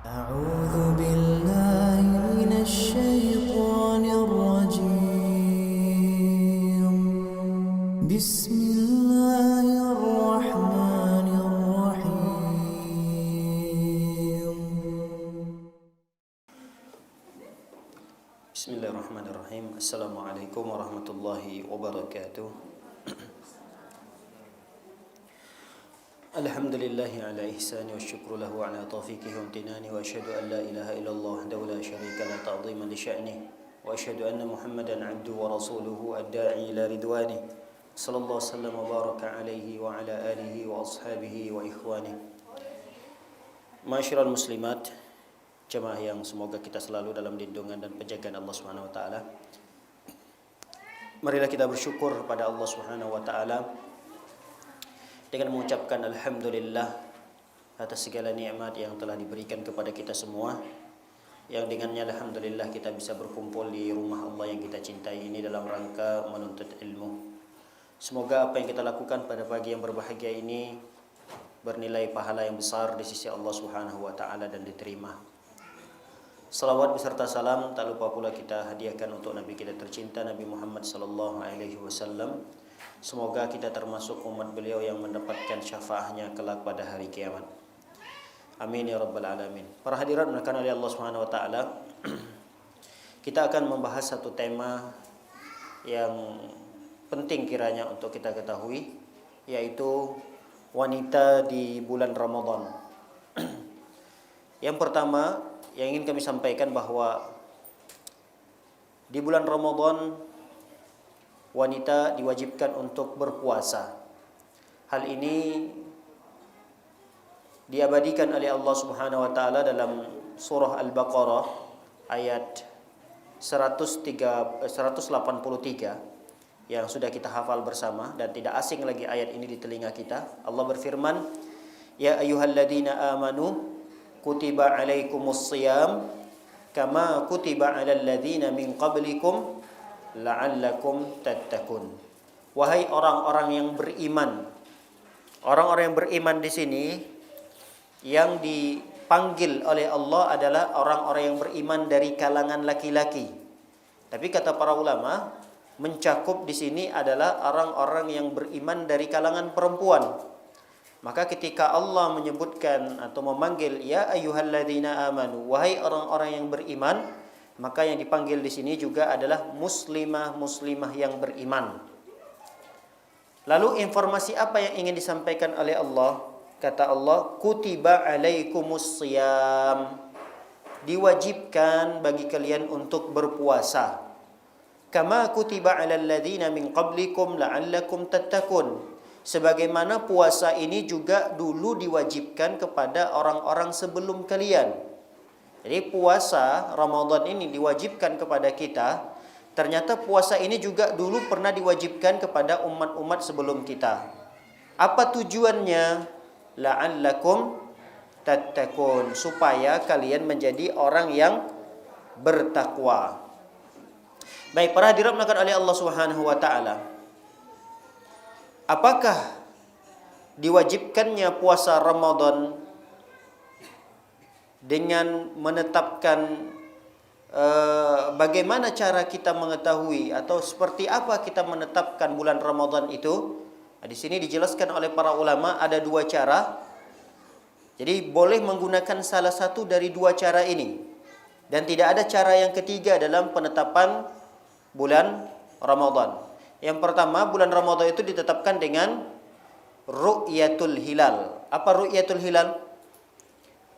أعوذ بالله من الشيطان الرجيم بسم الله الرحمن الرحيم Bismillahirrahmanirrahim. Assalamualaikum warahmatullahi wabarakatuh. Alhamdulillahi ala ihsani wa syukru lahu ala taufiqihi wa amtinani wa asyhadu an la ilaha illallah wahdahu la syarika la ta'ziman li sya'nihi wa asyhadu anna Muhammadan 'abduhu wa rasuluhu ad-da'i ila ridwanihi sallallahu sallam wa baraka alaihi wa ala alihi wa ashabihi wa ikhwanihi. Ma'asyiral muslimat, jemaah yang semoga kita selalu dalam lindungan dan penjagaan Allah Subhanahu wa taala. Marilah kita bersyukur pada Allah Subhanahu wa taala dengan mengucapkan alhamdulillah atas segala nikmat yang telah diberikan kepada kita semua, yang dengannya alhamdulillah kita bisa berkumpul di rumah Allah yang kita cintai ini dalam rangka menuntut ilmu. Semoga apa yang kita lakukan pada pagi yang berbahagia ini bernilai pahala yang besar di sisi Allah Subhanahu wa taala dan diterima. Salawat beserta salam tak lupa pula kita hadiahkan untuk Nabi kita tercinta Nabi Muhammad sallallahu alaihi wasallam. Semoga kita termasuk umat beliau yang mendapatkan syafaatnya kelak pada hari kiamat. Amin ya rabbal alamin. Para hadirat dimuliakan oleh Allah Subhanahu wa taala. Kita akan membahas satu tema yang penting kiranya untuk kita ketahui, yaitu wanita di bulan Ramadan. Yang pertama yang ingin kami sampaikan bahwa di bulan Ramadan wanita diwajibkan untuk berpuasa. Hal ini diabadikan oleh Allah Subhanahu wa taala dalam surah Al-Baqarah ayat 183 yang sudah kita hafal bersama dan tidak asing lagi ayat ini di telinga kita. Allah berfirman, "Ya ayyuhalladzina amanu kutiba alaikumus shiyam kama kutiba alal ladzina min qablikum la'allakum tattaqun." Wahai orang-orang yang beriman. Orang-orang yang beriman di sini yang dipanggil oleh Allah adalah orang-orang yang beriman dari kalangan laki-laki. Tapi kata para ulama, mencakup di sini adalah orang-orang yang beriman dari kalangan perempuan. Maka ketika Allah menyebutkan atau memanggil ya ayyuhalladzina amanu, wahai orang-orang yang beriman, maka yang dipanggil di sini juga adalah muslimah yang beriman. Lalu informasi apa yang ingin disampaikan oleh Allah? Kata Allah, kutiba alaikumus shiyam, diwajibkan bagi kalian untuk berpuasa. Kama kutiba alal ladzina min qablikum la'allakum tattaqun. Sebagaimana puasa ini juga dulu diwajibkan kepada orang-orang sebelum kalian. Jadi puasa Ramadan ini diwajibkan kepada kita. Ternyata puasa ini juga dulu pernah diwajibkan kepada umat-umat sebelum kita. Apa tujuannya? La'allakum tattaqun, supaya kalian menjadi orang yang bertakwa. Baik, para hadirin dimuliakan oleh Allah Subhanahu wa taala. Apakah diwajibkannya puasa Ramadan dengan menetapkan bagaimana cara kita mengetahui atau seperti apa kita menetapkan bulan Ramadan itu? Nah, di sini dijelaskan oleh para ulama ada dua cara. Jadi boleh menggunakan salah satu dari dua cara ini. Dan tidak ada cara yang ketiga dalam penetapan bulan Ramadan. Yang pertama, bulan Ramadan itu ditetapkan dengan ru'yatul hilal. Apa ru'yatul hilal?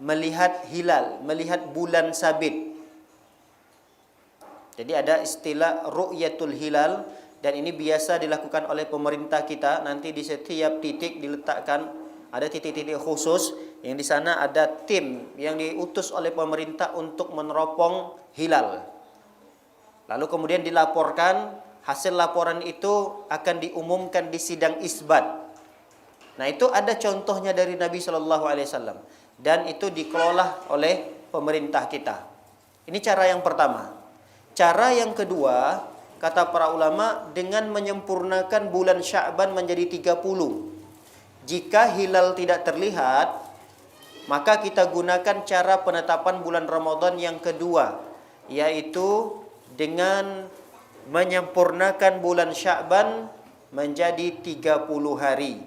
Melihat hilal, melihat bulan sabit. Jadi ada istilah ru'yatul hilal, dan ini biasa dilakukan oleh pemerintah kita. Nanti di setiap titik diletakkan ada titik-titik khusus yang di sana ada tim yang diutus oleh pemerintah untuk meneropong hilal. Lalu kemudian dilaporkan, hasil laporan itu akan diumumkan di sidang isbat. Nah, itu ada contohnya dari Nabi Shallallahu alaihi wasallam. Dan itu dikelola oleh pemerintah kita. Ini cara yang pertama. Cara yang kedua, kata para ulama, dengan menyempurnakan bulan Sya'ban menjadi 30. Jika hilal tidak terlihat, maka kita gunakan cara penetapan bulan Ramadan yang kedua, yaitu dengan menyempurnakan bulan Sya'ban menjadi 30 hari.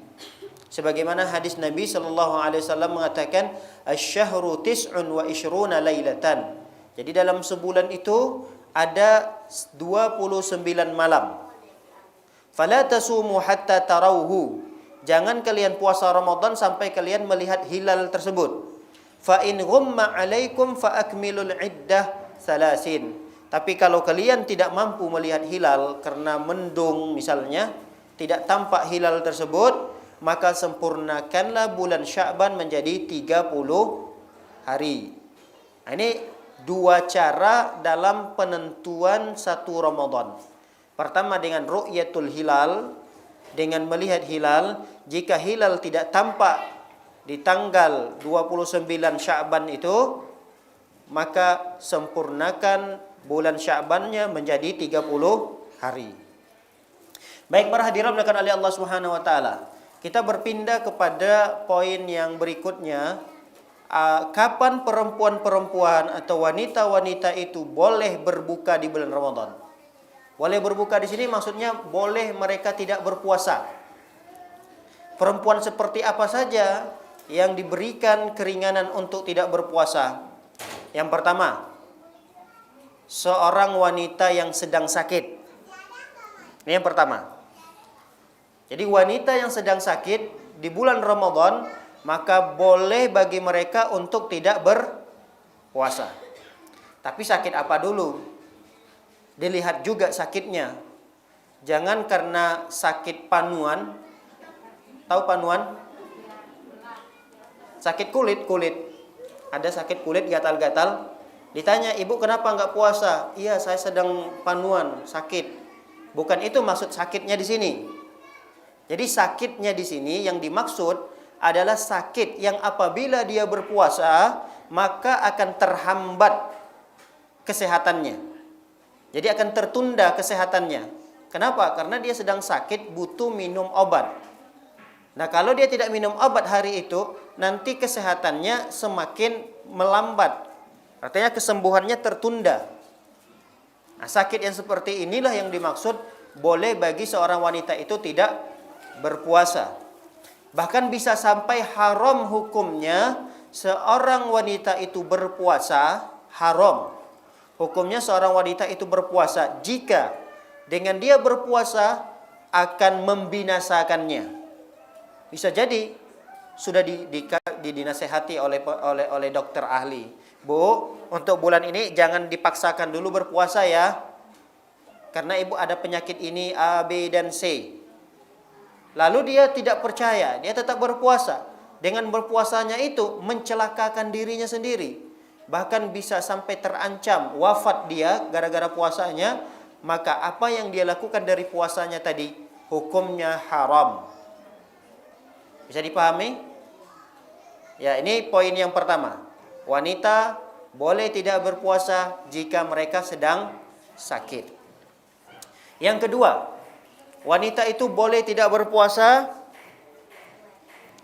Sebagaimana hadis Nabi SAW mengatakan, "Asy-syahru tis'un wa isyruna lailatan." Jadi dalam sebulan itu ada 29 malam. Fala tasumu hatta tarawhu. Jangan kalian puasa Ramadan sampai kalian melihat hilal tersebut. Fa in ghumma 'alaikum fa akmilul iddah salasin. Tapi kalau kalian tidak mampu melihat hilal karena mendung misalnya, tidak tampak hilal tersebut, maka sempurnakanlah bulan Sya'ban menjadi 30 hari. Nah, ini dua cara dalam penentuan satu Ramadan. Pertama dengan ru'yatul hilal, dengan melihat hilal. Jika hilal tidak tampak di tanggal 29 Sya'ban itu, maka sempurnakan bulan Sya'bannya menjadi 30 hari. Baik para hadirin dimuliakan oleh Allah Subhanahu wa taala. Kita berpindah kepada poin yang berikutnya. Kapan perempuan-perempuan atau wanita-wanita itu boleh berbuka di bulan Ramadan? Boleh berbuka di sini maksudnya boleh mereka tidak berpuasa. Perempuan seperti apa saja yang diberikan keringanan untuk tidak berpuasa? Yang pertama, seorang wanita yang sedang sakit. Ini yang pertama. Jadi wanita yang sedang sakit di bulan Ramadan, maka boleh bagi mereka untuk tidak berpuasa. Tapi sakit apa dulu? Dilihat juga sakitnya. Jangan karena sakit panuan. Tahu panuan? Sakit kulit. Ada sakit kulit gatal-gatal. Ditanya, ibu kenapa enggak puasa? Iya, saya sedang panuan, sakit. Bukan itu maksud sakitnya di sini. Jadi sakitnya di sini yang dimaksud adalah sakit yang apabila dia berpuasa maka akan terhambat kesehatannya. Jadi akan tertunda kesehatannya. Kenapa? Karena dia sedang sakit, butuh minum obat. Nah, kalau dia tidak minum obat hari itu, nanti kesehatannya semakin melambat. Artinya kesembuhannya tertunda. Nah, sakit yang seperti inilah yang dimaksud boleh bagi seorang wanita itu tidak berpuasa. Bahkan bisa sampai haram hukumnya seorang wanita itu berpuasa, haram hukumnya seorang wanita itu berpuasa jika dengan dia berpuasa akan membinasakannya. Bisa jadi sudah dinasehati oleh dokter ahli, Bu, untuk bulan ini jangan dipaksakan dulu berpuasa ya, karena ibu ada penyakit ini A, B, dan C. Lalu dia tidak percaya, dia tetap berpuasa. Dengan berpuasanya itu mencelakakan dirinya sendiri. Bahkan bisa sampai terancam wafat dia gara-gara puasanya. Maka apa yang dia lakukan dari puasanya tadi, hukumnya haram. Bisa dipahami? Ya, ini poin yang pertama. Wanita boleh tidak berpuasa jika mereka sedang sakit. Yang kedua, wanita itu boleh tidak berpuasa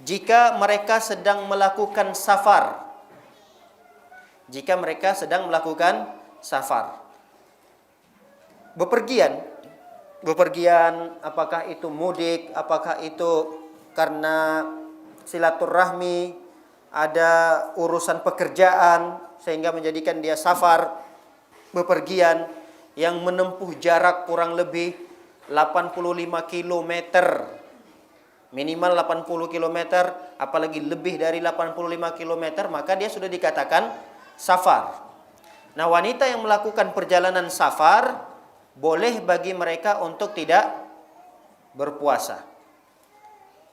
jika mereka sedang melakukan safar. Jika mereka sedang melakukan safar. Bepergian, apakah itu mudik, apakah itu karena silaturahmi, ada urusan pekerjaan sehingga menjadikan dia safar, bepergian yang menempuh jarak kurang lebih 85 km, minimal 80 km, apalagi lebih dari 85 km, maka dia sudah dikatakan safar. Nah, wanita yang melakukan perjalanan safar boleh bagi mereka untuk tidak berpuasa.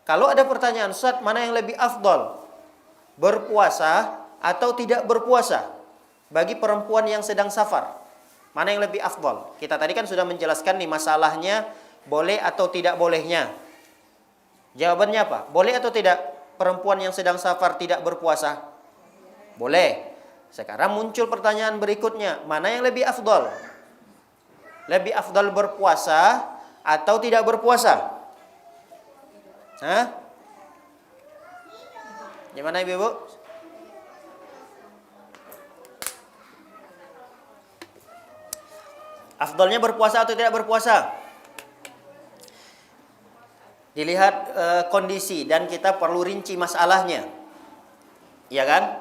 Kalau ada pertanyaan, Ustaz, mana yang lebih afdol? Berpuasa atau tidak berpuasa bagi perempuan yang sedang safar? Mana yang lebih afdol? Kita tadi kan sudah menjelaskan nih masalahnya boleh atau tidak bolehnya. Jawabannya apa? Boleh atau tidak perempuan yang sedang safar tidak berpuasa? Boleh. Sekarang muncul pertanyaan berikutnya, mana yang lebih afdol? Lebih afdal berpuasa atau tidak berpuasa? Hah? Gimana Ibu? Afdalnya berpuasa atau tidak berpuasa? Dilihat kondisi dan kita perlu rinci masalahnya. Ya kan?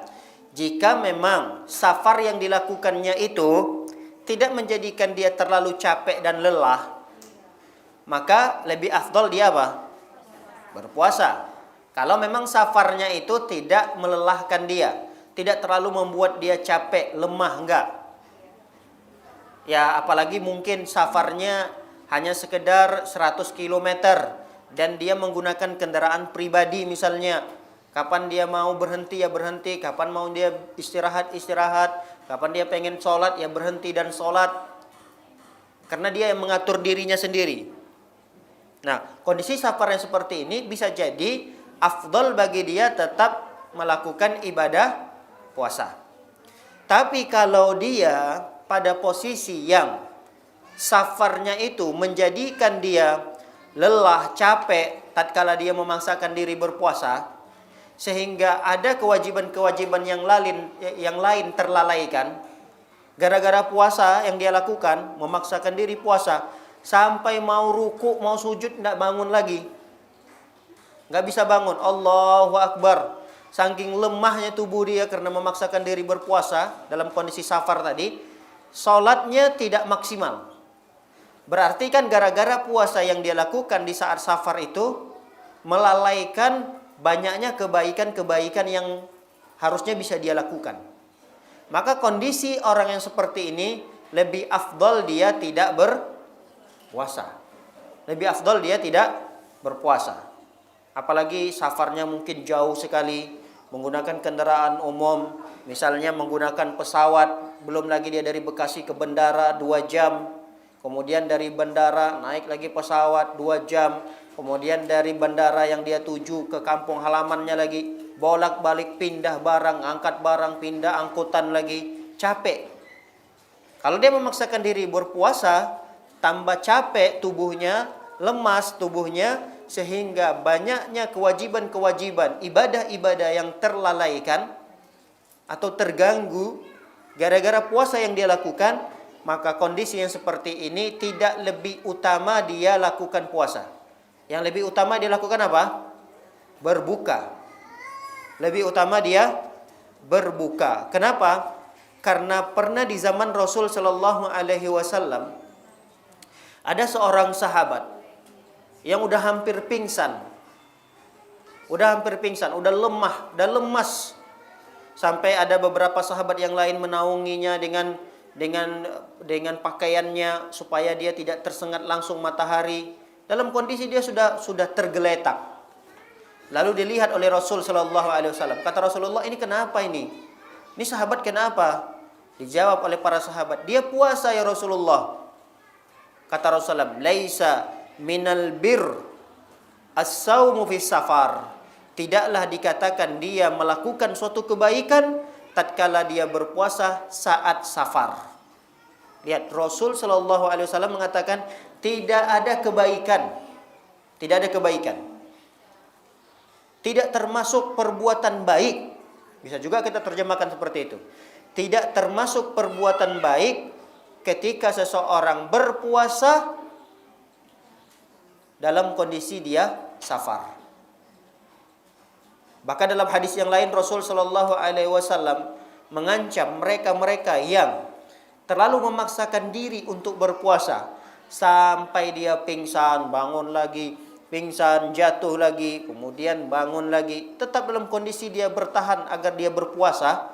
Jika memang safar yang dilakukannya itu tidak menjadikan dia terlalu capek dan lelah, maka lebih afdal dia apa? Berpuasa. Kalau memang safarnya itu tidak melelahkan dia, tidak terlalu membuat dia capek, lemah, enggak. Ya, apalagi mungkin safarnya hanya sekedar 100 kilometer dan dia menggunakan kendaraan pribadi misalnya. Kapan dia mau berhenti ya berhenti, kapan mau dia istirahat, kapan dia pengen sholat ya berhenti dan sholat. Karena dia yang mengatur dirinya sendiri. Nah, kondisi safar yang seperti ini bisa jadi afdal bagi dia tetap melakukan ibadah puasa. Tapi kalau dia pada posisi yang safarnya itu menjadikan dia lelah, capek tatkala dia memaksakan diri berpuasa, sehingga ada kewajiban-kewajiban yang lain terlalaikan gara-gara puasa yang dia lakukan, memaksakan diri puasa sampai mau ruku, mau sujud tidak bangun lagi, nggak bisa bangun, Allahu Akbar, saking lemahnya tubuh dia karena memaksakan diri berpuasa dalam kondisi safar tadi, sholatnya tidak maksimal. Berarti kan gara-gara puasa yang dia lakukan di saat safar itu melalaikan banyaknya kebaikan-kebaikan yang harusnya bisa dia lakukan. Maka kondisi orang yang seperti ini lebih afdal dia tidak berpuasa. Lebih afdal dia tidak berpuasa. Apalagi safarnya mungkin jauh sekali, menggunakan kendaraan umum, misalnya menggunakan pesawat, belum lagi dia dari Bekasi ke Bendara 2 jam. Kemudian dari Bendara naik lagi pesawat 2 jam. Kemudian dari bandara yang dia tuju ke kampung halamannya lagi, bolak-balik pindah barang, angkat barang, pindah angkutan lagi, capek. Kalau dia memaksakan diri berpuasa, tambah capek tubuhnya, lemas tubuhnya, sehingga banyaknya kewajiban-kewajiban, ibadah-ibadah yang terlalaikan atau terganggu gara-gara puasa yang dia lakukan, maka kondisi yang seperti ini tidak lebih utama dia lakukan puasa. Yang lebih utama dia lakukan apa? Berbuka. Lebih utama dia berbuka. Kenapa? Karena pernah di zaman Rasul Shallallahu Alaihi Wasallam ada seorang sahabat yang udah hampir pingsan, udah lemah, udah lemas, sampai ada beberapa sahabat yang lain menaunginya dengan pakaiannya supaya dia tidak tersengat langsung matahari. Dalam kondisi dia sudah tergeletak. Lalu dilihat oleh Rasul Shallallahu Alaihi Wasallam. Kata Rasulullah, ini kenapa ini? Ini sahabat kenapa? Dijawab oleh para sahabat, dia puasa ya Rasulullah. Kata Rasulullah, laisa minal bir as-saumu fi safar. Tidaklah dikatakan dia melakukan suatu kebaikan tatkala dia berpuasa saat safar. Lihat, Rasul Shallallahu Alaihi Wasallam mengatakan tidak ada kebaikan, tidak termasuk perbuatan baik. Bisa juga kita terjemahkan seperti itu. Tidak termasuk perbuatan baik ketika seseorang berpuasa dalam kondisi dia safar. Bahkan dalam hadis yang lain Rasul Shallallahu Alaihi Wasallam mengancam mereka-mereka yang terlalu memaksakan diri untuk berpuasa sampai dia pingsan, bangun lagi, pingsan, jatuh lagi, kemudian bangun lagi, tetap dalam kondisi dia bertahan agar dia berpuasa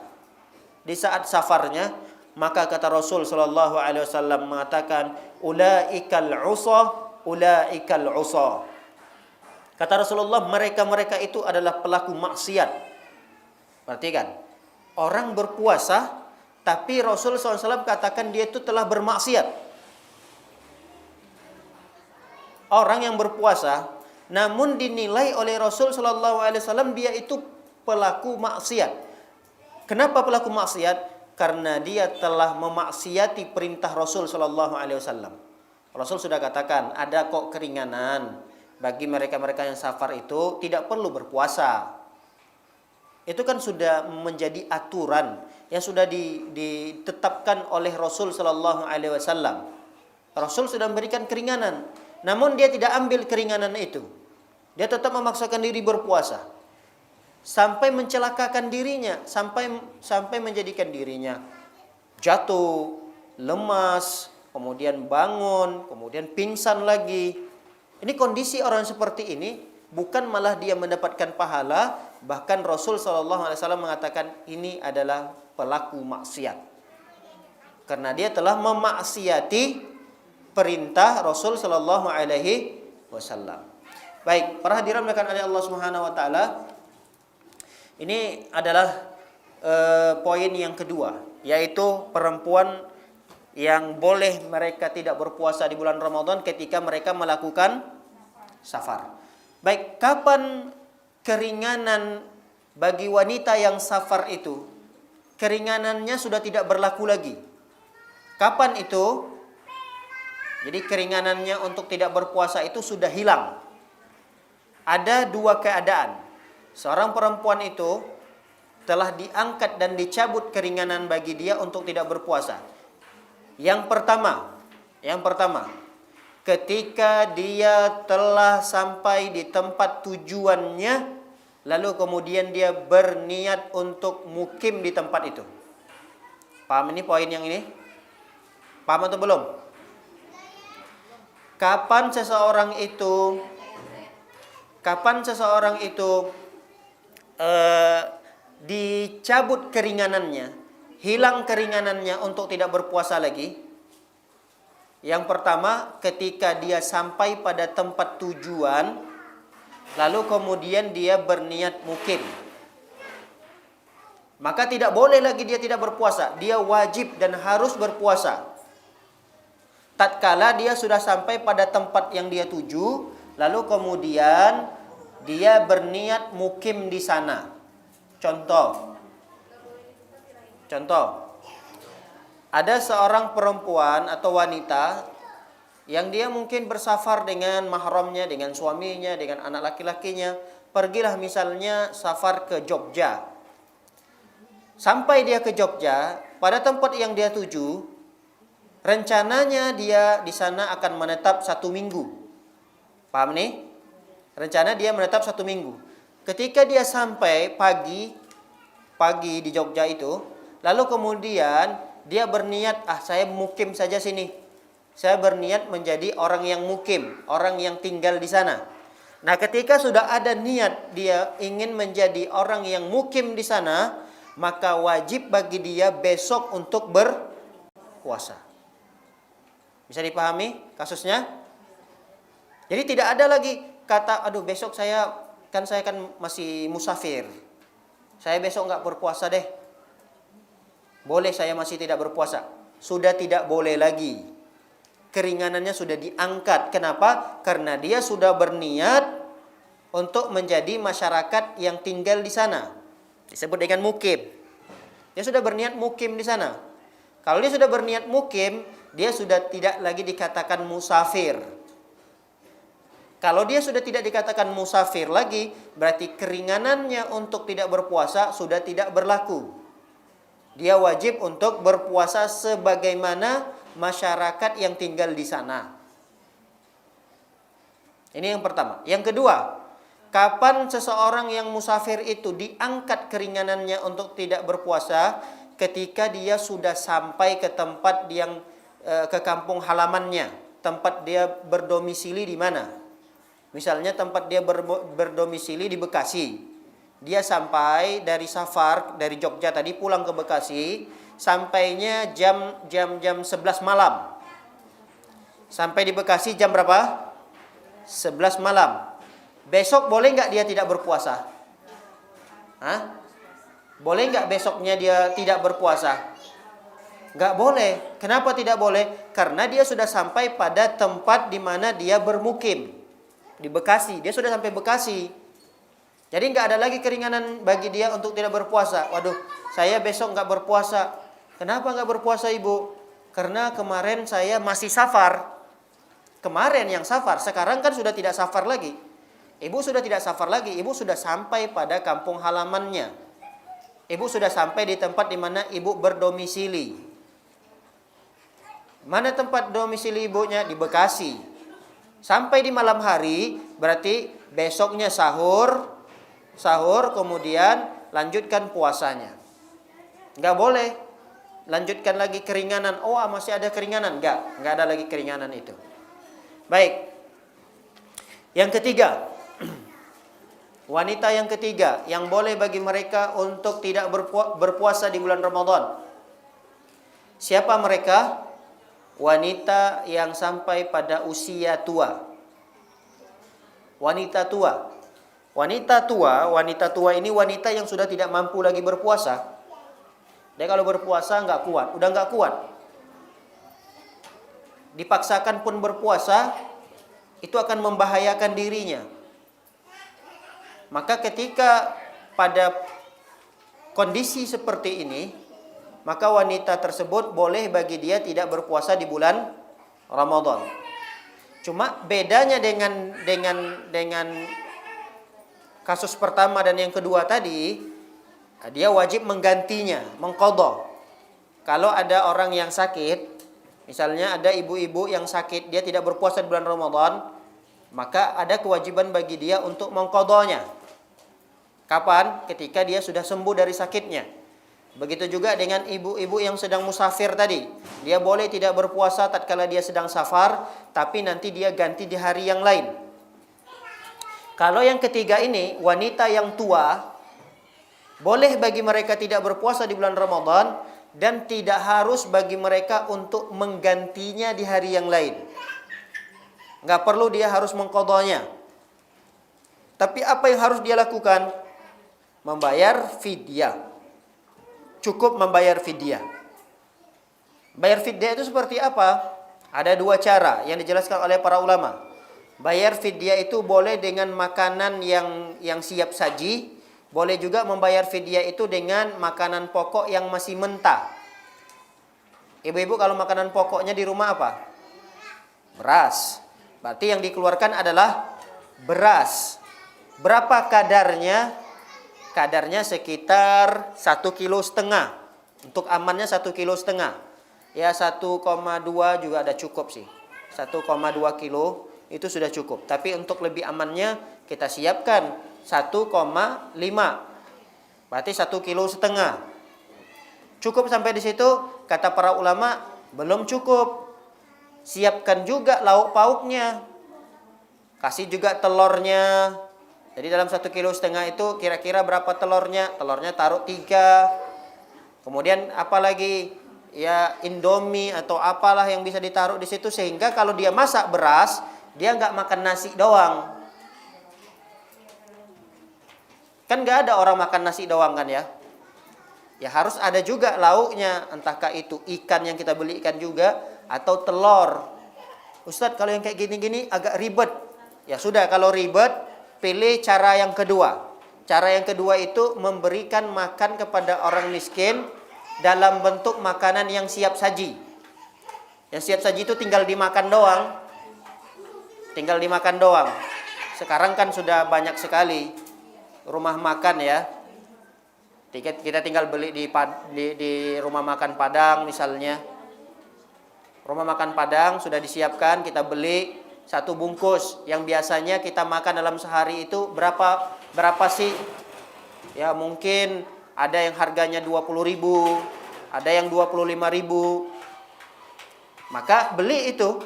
di saat safarnya, maka kata Rasul Shallallahu Alaihi Wasallam mengatakan, ulaikal usah. Kata Rasulullah, mereka itu adalah pelaku maksiat. Perhatikan, orang berpuasa, tapi Rasul SAW katakan dia itu telah bermaksiat. Orang yang berpuasa namun dinilai oleh Rasul Shallallahu Alaihi Wasallam dia itu pelaku maksiat. Kenapa pelaku maksiat? Karena dia telah memaksiati perintah Rasul Shallallahu Alaihi Wasallam. Rasul sudah katakan ada kok keringanan bagi mereka-mereka yang safar itu tidak perlu berpuasa. Itu kan sudah menjadi aturan yang sudah ditetapkan oleh Rasul Shallallahu Alaihi Wasallam. Rasul sudah memberikan keringanan. Namun dia tidak ambil keringanan itu. Dia tetap memaksakan diri berpuasa. Sampai mencelakakan dirinya. Sampai menjadikan dirinya jatuh, lemas, kemudian bangun, kemudian pingsan lagi. Ini kondisi orang seperti ini, bukan malah dia mendapatkan pahala. Bahkan Rasul SAW mengatakan ini adalah pelaku maksiat. Karena dia telah memaksiati perintah Rasul sallallahu alaihi wasallam. Baik, para hadirin melakukan oleh Allah Subhanahu wa taala. Ini adalah poin yang kedua, yaitu perempuan yang boleh mereka tidak berpuasa di bulan Ramadan ketika mereka melakukan safar. Baik, kapan keringanan bagi wanita yang safar itu? Keringanannya sudah tidak berlaku lagi. Kapan itu? Jadi keringanannya untuk tidak berpuasa itu sudah hilang. Ada dua keadaan. Seorang perempuan itu telah diangkat dan dicabut keringanan bagi dia untuk tidak berpuasa. Yang pertama, ketika dia telah sampai di tempat tujuannya, lalu kemudian dia berniat untuk mukim di tempat itu. Paham ini poin yang ini? Paham atau belum? Kapan seseorang itu dicabut keringanannya, hilang keringanannya untuk tidak berpuasa lagi? Yang pertama, ketika dia sampai pada tempat tujuan, lalu kemudian dia berniat mukim. Maka tidak boleh lagi dia tidak berpuasa, dia wajib dan harus berpuasa. Tatkala dia sudah sampai pada tempat yang dia tuju, lalu kemudian dia berniat mukim di sana. Contoh, ada seorang perempuan atau wanita yang dia mungkin bersafar dengan mahramnya, dengan suaminya, dengan anak laki-lakinya. Pergilah misalnya safar ke Jogja. Sampai dia ke Jogja, pada tempat yang dia tuju, rencananya dia di sana akan menetap 1 minggu. Paham nih? Rencana dia menetap 1 minggu. Ketika dia sampai pagi di Jogja itu, lalu kemudian dia berniat, saya mukim saja sini. Saya berniat menjadi orang yang mukim, orang yang tinggal di sana. Nah, ketika sudah ada niat dia ingin menjadi orang yang mukim di sana, maka wajib bagi dia besok untuk berpuasa. Bisa dipahami kasusnya? Jadi tidak ada lagi kata, aduh besok saya kan masih musafir. Saya besok nggak berpuasa deh. Boleh saya masih tidak berpuasa. Sudah tidak boleh lagi. Keringanannya sudah diangkat. Kenapa? Karena dia sudah berniat untuk menjadi masyarakat yang tinggal di sana. Disebut dengan mukim. Dia sudah berniat mukim di sana. Kalau dia sudah berniat mukim, dia sudah tidak lagi dikatakan musafir. Kalau dia sudah tidak dikatakan musafir lagi, berarti keringanannya untuk tidak berpuasa sudah tidak berlaku. Dia wajib untuk berpuasa sebagaimana masyarakat yang tinggal di sana. Ini yang pertama. Yang kedua, kapan seseorang yang musafir itu diangkat keringanannya untuk tidak berpuasa? Ketika dia sudah sampai ke tempat yang ke kampung halamannya, tempat dia berdomisili di mana? Misalnya tempat dia berdomisili di Bekasi. Dia sampai dari safar dari Jogja tadi pulang ke Bekasi, sampainya jam 11 malam. Sampai di Bekasi jam berapa? 11 malam. Besok boleh nggak dia tidak berpuasa? Boleh nggak besoknya dia tidak berpuasa? Nggak boleh. Kenapa tidak boleh? Karena dia sudah sampai pada tempat di mana dia bermukim. Di Bekasi. Dia sudah sampai Bekasi. Jadi nggak ada lagi keringanan bagi dia untuk tidak berpuasa. Waduh, saya besok nggak berpuasa. Kenapa nggak berpuasa, Ibu? Karena kemarin saya masih safar. Kemarin yang safar. Sekarang kan sudah tidak safar lagi. Ibu sudah tidak safar lagi. Ibu sudah sampai pada kampung halamannya. Ibu sudah sampai di tempat di mana ibu berdomisili. Mana tempat domisili ibunya? Di Bekasi. Sampai di malam hari, berarti besoknya sahur kemudian lanjutkan puasanya. Nggak boleh lanjutkan lagi keringanan. Oh, masih ada keringanan? Nggak ada lagi keringanan itu. Baik. Yang ketiga, wanita yang ketiga yang boleh bagi mereka untuk tidak berpuasa di bulan Ramadan. Siapa mereka? Wanita yang sampai pada usia tua. Wanita tua. Wanita tua ini wanita yang sudah tidak mampu lagi berpuasa. Dia kalau berpuasa nggak kuat, udah nggak kuat. Dipaksakan pun berpuasa, itu akan membahayakan dirinya. Maka ketika pada kondisi seperti ini, maka wanita tersebut boleh bagi dia tidak berpuasa di bulan Ramadan. Cuma bedanya dengan kasus pertama dan yang kedua tadi, dia wajib menggantinya, mengqadha. Kalau ada orang yang sakit, misalnya ada ibu-ibu yang sakit, dia tidak berpuasa di bulan Ramadan, maka ada kewajiban bagi dia untuk mengqadhanya. Kapan? Ketika dia sudah sembuh dari sakitnya. Begitu juga dengan ibu-ibu yang sedang musafir tadi. Dia boleh tidak berpuasa tatkala dia sedang safar, tapi nanti dia ganti di hari yang lain. Kalau yang ketiga ini, wanita yang tua, boleh bagi mereka tidak berpuasa di bulan Ramadan, dan tidak harus bagi mereka untuk menggantinya di hari yang lain. Nggak perlu dia harus mengqadhanya. Tapi apa yang harus dia lakukan? Membayar fidyah. Cukup membayar fidyah. Bayar fidyah itu seperti apa? Ada dua cara yang dijelaskan oleh para ulama. Bayar fidyah itu boleh dengan makanan yang siap saji, boleh juga membayar fidyah itu dengan makanan pokok yang masih mentah. Ibu-ibu kalau makanan pokoknya di rumah apa? Beras. Berarti yang dikeluarkan adalah beras. Berapa kadarnya? Kadarnya sekitar 1,5 kilo. Untuk amannya 1,5 kilo. Ya 1,2 juga ada cukup sih. 1,2 kilo itu sudah cukup. Tapi untuk lebih amannya kita siapkan 1,5. Berarti 1,5 kilo. Cukup sampai di situ? Kata para ulama, belum cukup. Siapkan juga lauk pauknya. Kasih juga telurnya. Jadi dalam 1,5 kilo itu kira-kira berapa telurnya? Telurnya taruh 3. Kemudian apalagi? Ya indomie atau apalah yang bisa ditaruh di situ. Sehingga kalau dia masak beras, dia nggak makan nasi doang. Kan nggak ada orang makan nasi doang kan ya? Ya harus ada juga lauknya. Entahkah itu ikan yang kita beli ikan juga, atau telur. Ustadz kalau yang kayak gini-gini agak ribet. Ya sudah, kalau ribet, pilih cara yang kedua. Cara yang kedua itu memberikan makan kepada orang miskin dalam bentuk makanan yang siap saji. Yang siap saji itu tinggal dimakan doang. Tinggal dimakan doang. Sekarang kan sudah banyak sekali rumah makan ya. Kita tinggal beli di rumah makan Padang misalnya. Rumah makan Padang sudah disiapkan, kita beli 1 bungkus yang biasanya kita makan dalam sehari itu berapa sih? Ya mungkin ada yang harganya 20.000, ada yang 25.000. Maka beli itu,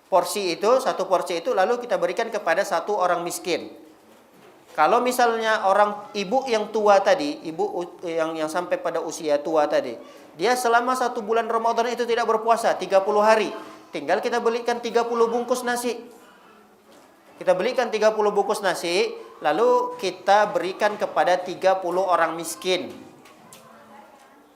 porsi itu, 1 porsi itu lalu kita berikan kepada 1 orang miskin. Kalau misalnya ibu yang tua tadi, ibu yang sampai pada usia tua tadi, dia selama 1 bulan Ramadan itu tidak berpuasa 30 hari. Tinggal kita belikan 30 bungkus nasi. Kita belikan 30 bungkus nasi, lalu kita berikan kepada 30 orang miskin.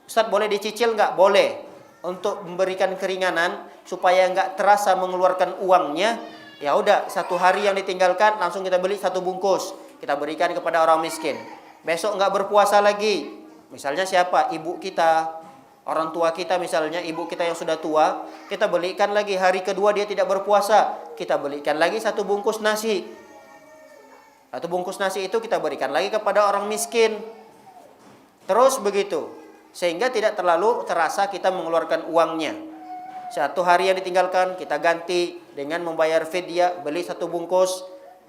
Ustaz, boleh dicicil nggak? Boleh. Untuk memberikan keringanan, supaya nggak terasa mengeluarkan uangnya, ya udah 1 hari yang ditinggalkan, langsung kita beli 1 bungkus. Kita berikan kepada orang miskin. Besok nggak berpuasa lagi. Misalnya siapa? Ibu kita. Orang tua kita misalnya, ibu kita yang sudah tua, kita belikan lagi, hari kedua dia tidak berpuasa, kita belikan lagi 1 bungkus nasi. 1 bungkus nasi itu kita berikan lagi kepada orang miskin. Terus begitu, sehingga tidak terlalu terasa kita mengeluarkan uangnya. 1 hari yang ditinggalkan kita ganti dengan membayar fidyah, beli 1 bungkus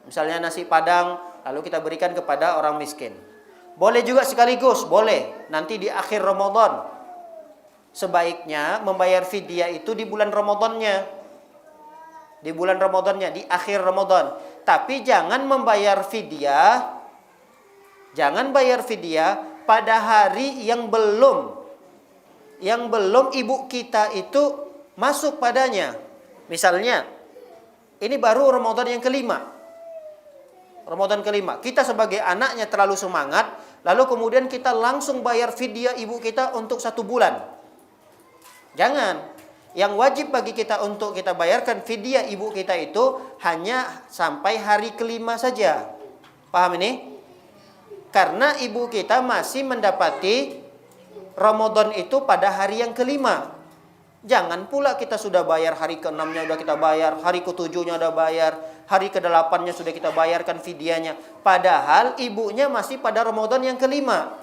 misalnya nasi padang, lalu kita berikan kepada orang miskin. Boleh juga sekaligus, boleh nanti di akhir Ramadan. Sebaiknya membayar fidyah itu di bulan Ramadannya. Di bulan Ramadannya, di akhir Ramadan. Tapi jangan membayar fidyah, jangan bayar fidyah pada hari yang belum ibu kita itu masuk padanya. Misalnya, ini baru Ramadan yang kelima. Ramadan kelima. Kita sebagai anaknya terlalu semangat, lalu kemudian kita langsung bayar fidyah ibu kita untuk 1 bulan. Jangan. Yang wajib bagi kita untuk kita bayarkan fidyah ibu kita itu hanya sampai hari kelima saja. Paham ini? Karena ibu kita masih mendapati Ramadan itu pada hari yang kelima. Jangan pula kita sudah bayar hari ke-6-nya sudah kita bayar, hari ke-7-nya sudah bayar, hari ke-8-nya sudah kita bayarkan fidyahnya. Padahal ibunya masih pada Ramadan yang kelima.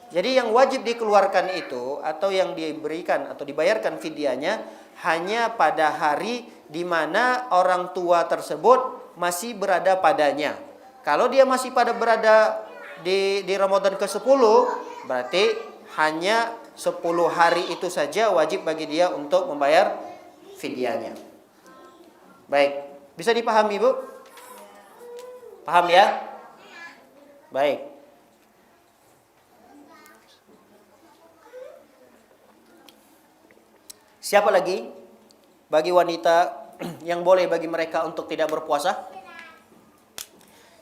Jadi yang wajib dikeluarkan itu atau yang diberikan atau dibayarkan fidyahnya hanya pada hari di mana orang tua tersebut masih berada padanya. Kalau dia masih berada di Ramadan ke-10, berarti hanya 10 hari itu saja wajib bagi dia untuk membayar fidyahnya. Baik, bisa dipahami Bu? Paham ya? Baik. Siapa lagi bagi wanita yang boleh bagi mereka untuk tidak berpuasa?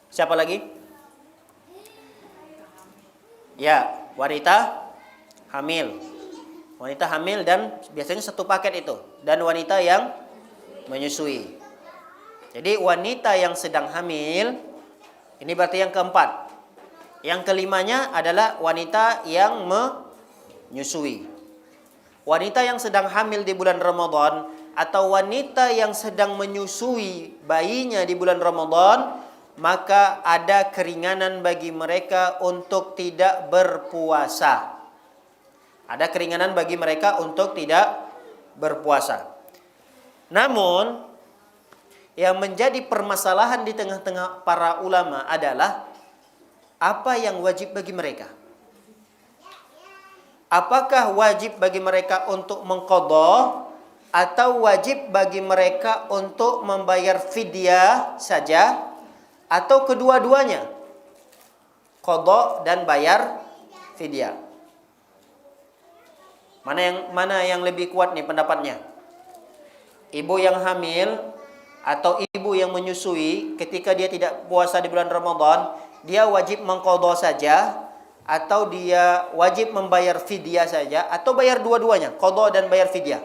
Siapa lagi? Ya, wanita hamil. Wanita hamil dan biasanya 1 paket itu. Dan wanita yang menyusui. Jadi wanita yang sedang hamil, ini berarti yang keempat. Yang kelimanya adalah wanita yang menyusui. Wanita yang sedang hamil di bulan Ramadan atau wanita yang sedang menyusui bayinya di bulan Ramadan, maka ada keringanan bagi mereka untuk tidak berpuasa. Ada keringanan bagi mereka untuk tidak berpuasa. Namun, yang menjadi permasalahan di tengah-tengah para ulama adalah apa yang wajib bagi mereka. Apakah wajib bagi mereka untuk mengqadha atau wajib bagi mereka untuk membayar fidyah saja atau kedua-duanya? Qadha dan bayar fidyah. Mana yang lebih kuat nih pendapatnya? Ibu yang hamil atau ibu yang menyusui ketika dia tidak puasa di bulan Ramadan, dia wajib mengqadha saja atau dia wajib membayar fidyah saja atau bayar dua-duanya, qadha dan bayar fidyah?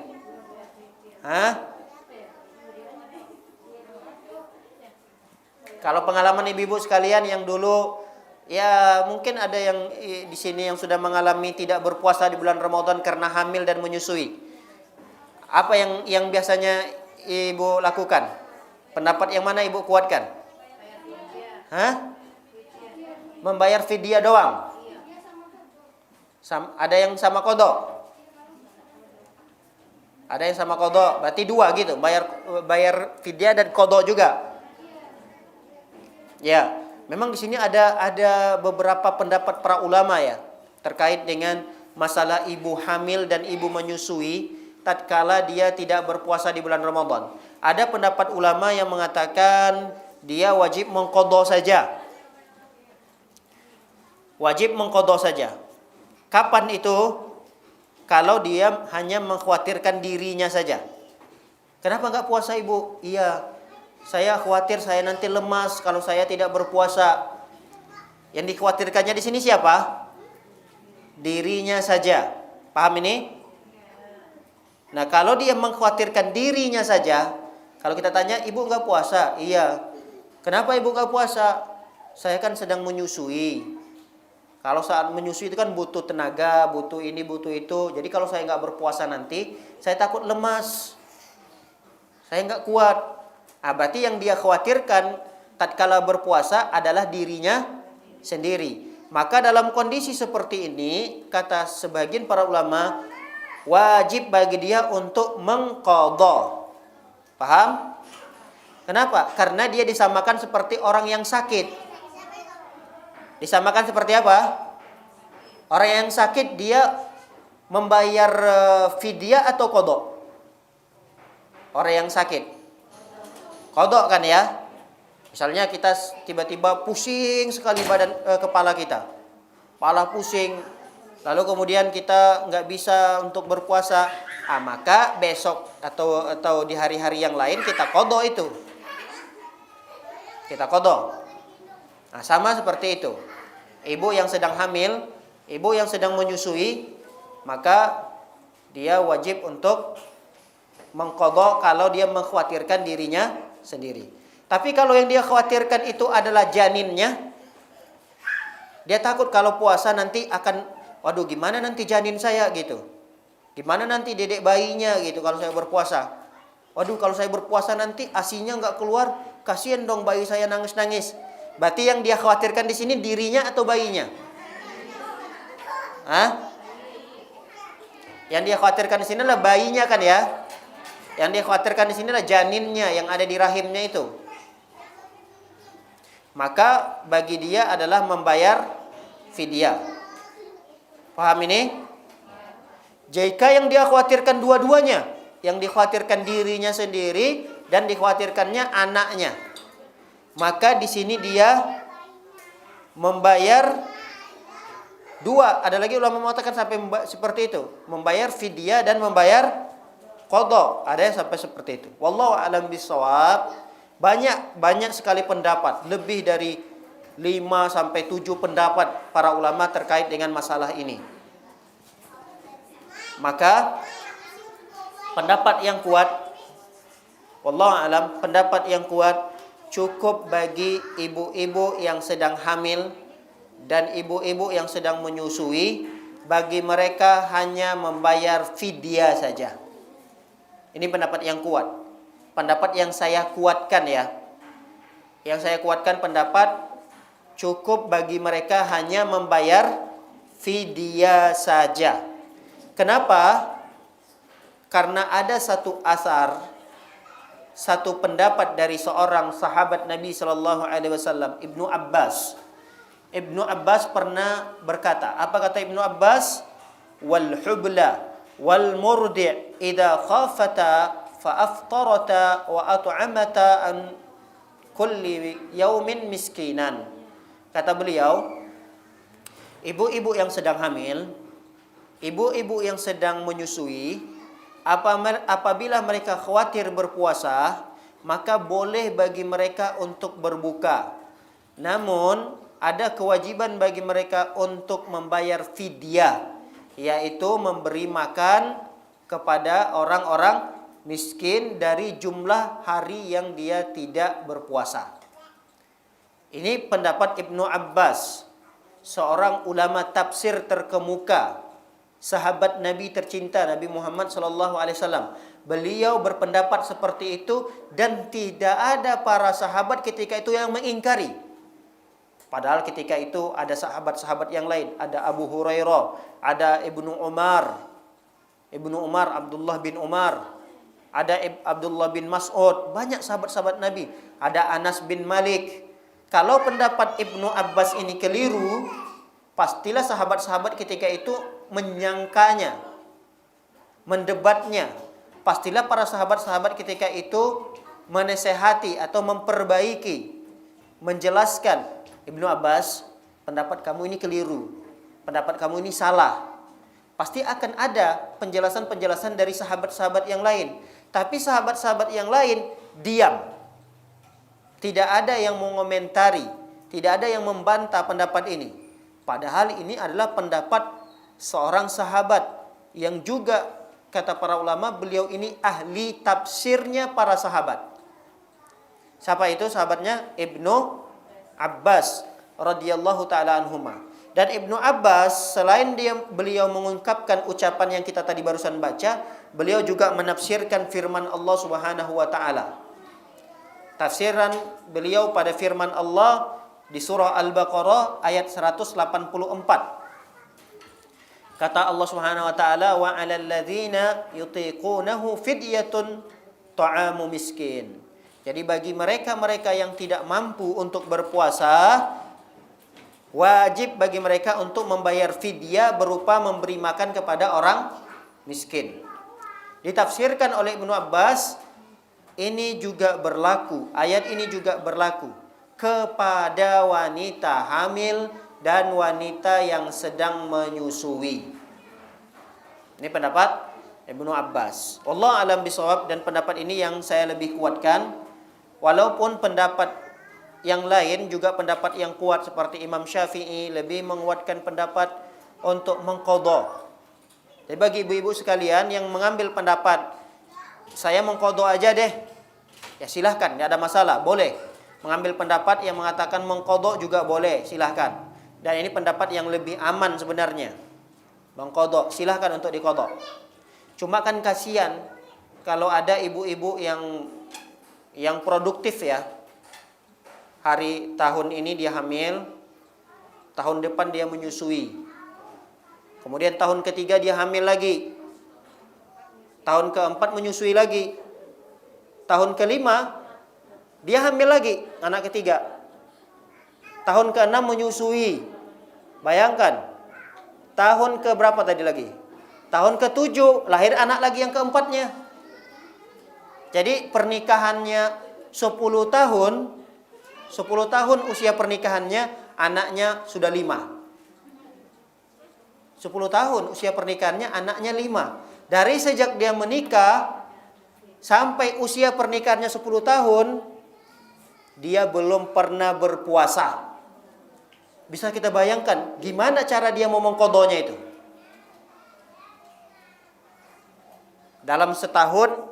Kalau pengalaman ibu-ibu sekalian yang dulu, ya mungkin ada yang di sini yang sudah mengalami tidak berpuasa di bulan Ramadan karena hamil dan menyusui. Apa yang biasanya ibu lakukan? Pendapat yang mana ibu kuatkan? Membayar fidyah doang. Ada yang sama qadha? Ada yang sama qadha, berarti 2 gitu, bayar fidyah dan qadha juga. Ya, memang di sini ada beberapa pendapat para ulama ya terkait dengan masalah ibu hamil dan ibu menyusui tatkala dia tidak berpuasa di bulan Ramadan. Ada pendapat ulama yang mengatakan dia wajib mengqadha saja. Wajib mengqadha saja. Kapan itu? Kalau dia hanya mengkhawatirkan dirinya saja. Kenapa enggak puasa ibu? Iya, saya khawatir saya nanti lemas kalau saya tidak berpuasa. Yang dikhawatirkannya di sini siapa? Dirinya saja. Paham ini? Nah, kalau dia mengkhawatirkan dirinya saja, kalau kita tanya, ibu enggak puasa? Iya. Kenapa ibu enggak puasa? Saya kan sedang menyusui. Kalau saat menyusui itu kan butuh tenaga, butuh ini, butuh itu. Jadi kalau saya nggak berpuasa nanti, saya takut lemas. Saya nggak kuat. Berarti yang dia khawatirkan tatkala berpuasa adalah dirinya sendiri. Maka dalam kondisi seperti ini, kata sebagian para ulama, wajib bagi dia untuk mengqadha. Paham? Kenapa? Karena dia disamakan seperti orang yang sakit. Disamakan seperti apa? Orang yang sakit dia membayar fidyah atau qadha? Orang yang sakit qadha kan ya? Misalnya kita tiba-tiba pusing sekali badan kepala kita. Kepala pusing. Lalu kemudian kita nggak bisa untuk berpuasa, maka besok atau di hari-hari yang lain kita qadha itu. Kita qadha. Nah, sama seperti itu. Ibu yang sedang hamil, ibu yang sedang menyusui, maka dia wajib untuk mengqadha kalau dia mengkhawatirkan dirinya sendiri. Tapi kalau yang dia khawatirkan itu adalah janinnya, dia takut kalau puasa nanti akan, waduh gimana nanti janin saya gitu. Gimana nanti dedek bayinya gitu kalau saya berpuasa. Waduh kalau saya berpuasa nanti ASI-nya nggak keluar, kasihan dong bayi saya nangis-nangis. Berarti yang dia khawatirkan di sini dirinya atau bayinya? Hah? Yang dia khawatirkan di sini adalah bayinya kan ya? Yang dia khawatirkan di sini adalah janinnya yang ada di rahimnya itu. Maka bagi dia adalah membayar fidyah. Paham ini? Jika yang dia khawatirkan dua-duanya, yang dikhawatirkan dirinya sendiri dan dikhawatirkannya anaknya, maka di sini dia membayar dua. Ada lagi ulama mengatakan sampai seperti itu, membayar fidyah dan membayar qadha. Ada yang sampai seperti itu. Wallahu a'lam bishawab. Banyak sekali pendapat, lebih dari 5 sampai 7 pendapat para ulama terkait dengan masalah ini. Maka pendapat yang kuat, wallahu a'lam, pendapat yang kuat cukup bagi ibu-ibu yang sedang hamil dan ibu-ibu yang sedang menyusui. Bagi mereka hanya membayar fidyah saja. Ini pendapat yang kuat. Pendapat yang saya kuatkan ya. Yang saya kuatkan pendapat cukup bagi mereka hanya membayar fidyah saja. Kenapa? Karena ada satu asar, satu pendapat dari seorang sahabat Nabi SAW, Ibnu Abbas. Ibnu Abbas pernah berkata, apa kata Ibnu Abbas? Wal hubla wal murdi' idza khafata fa aftarata wa at'amata an kulli yaumin miskinan. Kata beliau, ibu-ibu yang sedang hamil, ibu-ibu yang sedang menyusui, apabila mereka khawatir berpuasa, maka boleh bagi mereka untuk berbuka. Namun ada kewajiban bagi mereka untuk membayar fidyah, yaitu memberi makan kepada orang-orang miskin dari jumlah hari yang dia tidak berpuasa. Ini pendapat Ibnu Abbas, seorang ulama tafsir terkemuka, sahabat Nabi tercinta Nabi Muhammad SAW. Beliau berpendapat seperti itu dan tidak ada para sahabat ketika itu yang mengingkari. Padahal ketika itu ada sahabat-sahabat yang lain, ada Abu Hurairah, ada Ibnu Umar, Abdullah bin Umar, ada Abdullah bin Mas'ud, banyak sahabat-sahabat Nabi, ada Anas bin Malik. Kalau pendapat Ibnu Abbas ini keliru, pastilah sahabat-sahabat ketika itu menyangkanya, mendebatnya. Pastilah para sahabat-sahabat ketika itu menasehati atau memperbaiki, menjelaskan, Ibnu Abbas, pendapat kamu ini keliru, pendapat kamu ini salah. Pasti akan ada penjelasan-penjelasan dari sahabat-sahabat yang lain. Tapi sahabat-sahabat yang lain diam. Tidak ada yang mengomentari, tidak ada yang membantah pendapat ini. Padahal ini adalah pendapat seorang sahabat yang juga kata para ulama, beliau ini ahli tafsirnya para sahabat. Siapa itu sahabatnya? Ibnu Abbas radhiyallahu taala anhuma. Dan Ibnu Abbas selain beliau mengungkapkan ucapan yang kita tadi barusan baca, beliau juga menafsirkan firman Allah Subhanahu wa taala. Tafsiran beliau pada firman Allah di surah Al-Baqarah ayat 184. Kata Allah Subhanahu wa taala, wa 'alal ladzina yutiqunahu fidyatun ta'amu miskin. Jadi bagi mereka-mereka yang tidak mampu untuk berpuasa, wajib bagi mereka untuk membayar fidyah berupa memberi makan kepada orang miskin. Ditafsirkan oleh Ibnu Abbas, ini juga berlaku, ayat ini juga berlaku kepada wanita hamil dan wanita yang sedang menyusui. Ini pendapat Ibnu Abbas. Allah alam bisawab, dan pendapat ini yang saya lebih kuatkan. Walaupun pendapat yang lain juga pendapat yang kuat seperti Imam Syafi'i lebih menguatkan pendapat untuk mengqadha. Jadi bagi ibu-ibu sekalian yang mengambil pendapat saya mengqadha aja deh, ya silahkan, tidak ada masalah, boleh. Mengambil pendapat yang mengatakan mengqadha juga boleh, silahkan. Dan ini pendapat yang lebih aman sebenarnya. Mengqadha, silahkan untuk diqadha. Cuma kan kasihan kalau ada ibu-ibu yang produktif ya. Tahun ini dia hamil, tahun depan dia menyusui. Kemudian tahun ketiga dia hamil lagi. Tahun keempat menyusui lagi. Tahun kelima dia hamil lagi, anak ketiga. Tahun ke-6 menyusui. Bayangkan. Tahun ke berapa tadi lagi? Tahun ke-7 lahir anak lagi yang keempatnya. Jadi pernikahannya 10 tahun usia pernikahannya, anaknya sudah 5. 10 tahun usia pernikahannya, anaknya 5. Dari sejak dia menikah sampai usia pernikahannya 10 tahun, dia belum pernah berpuasa. Bisa kita bayangkan gimana cara dia mau mengqadhanya itu? Dalam setahun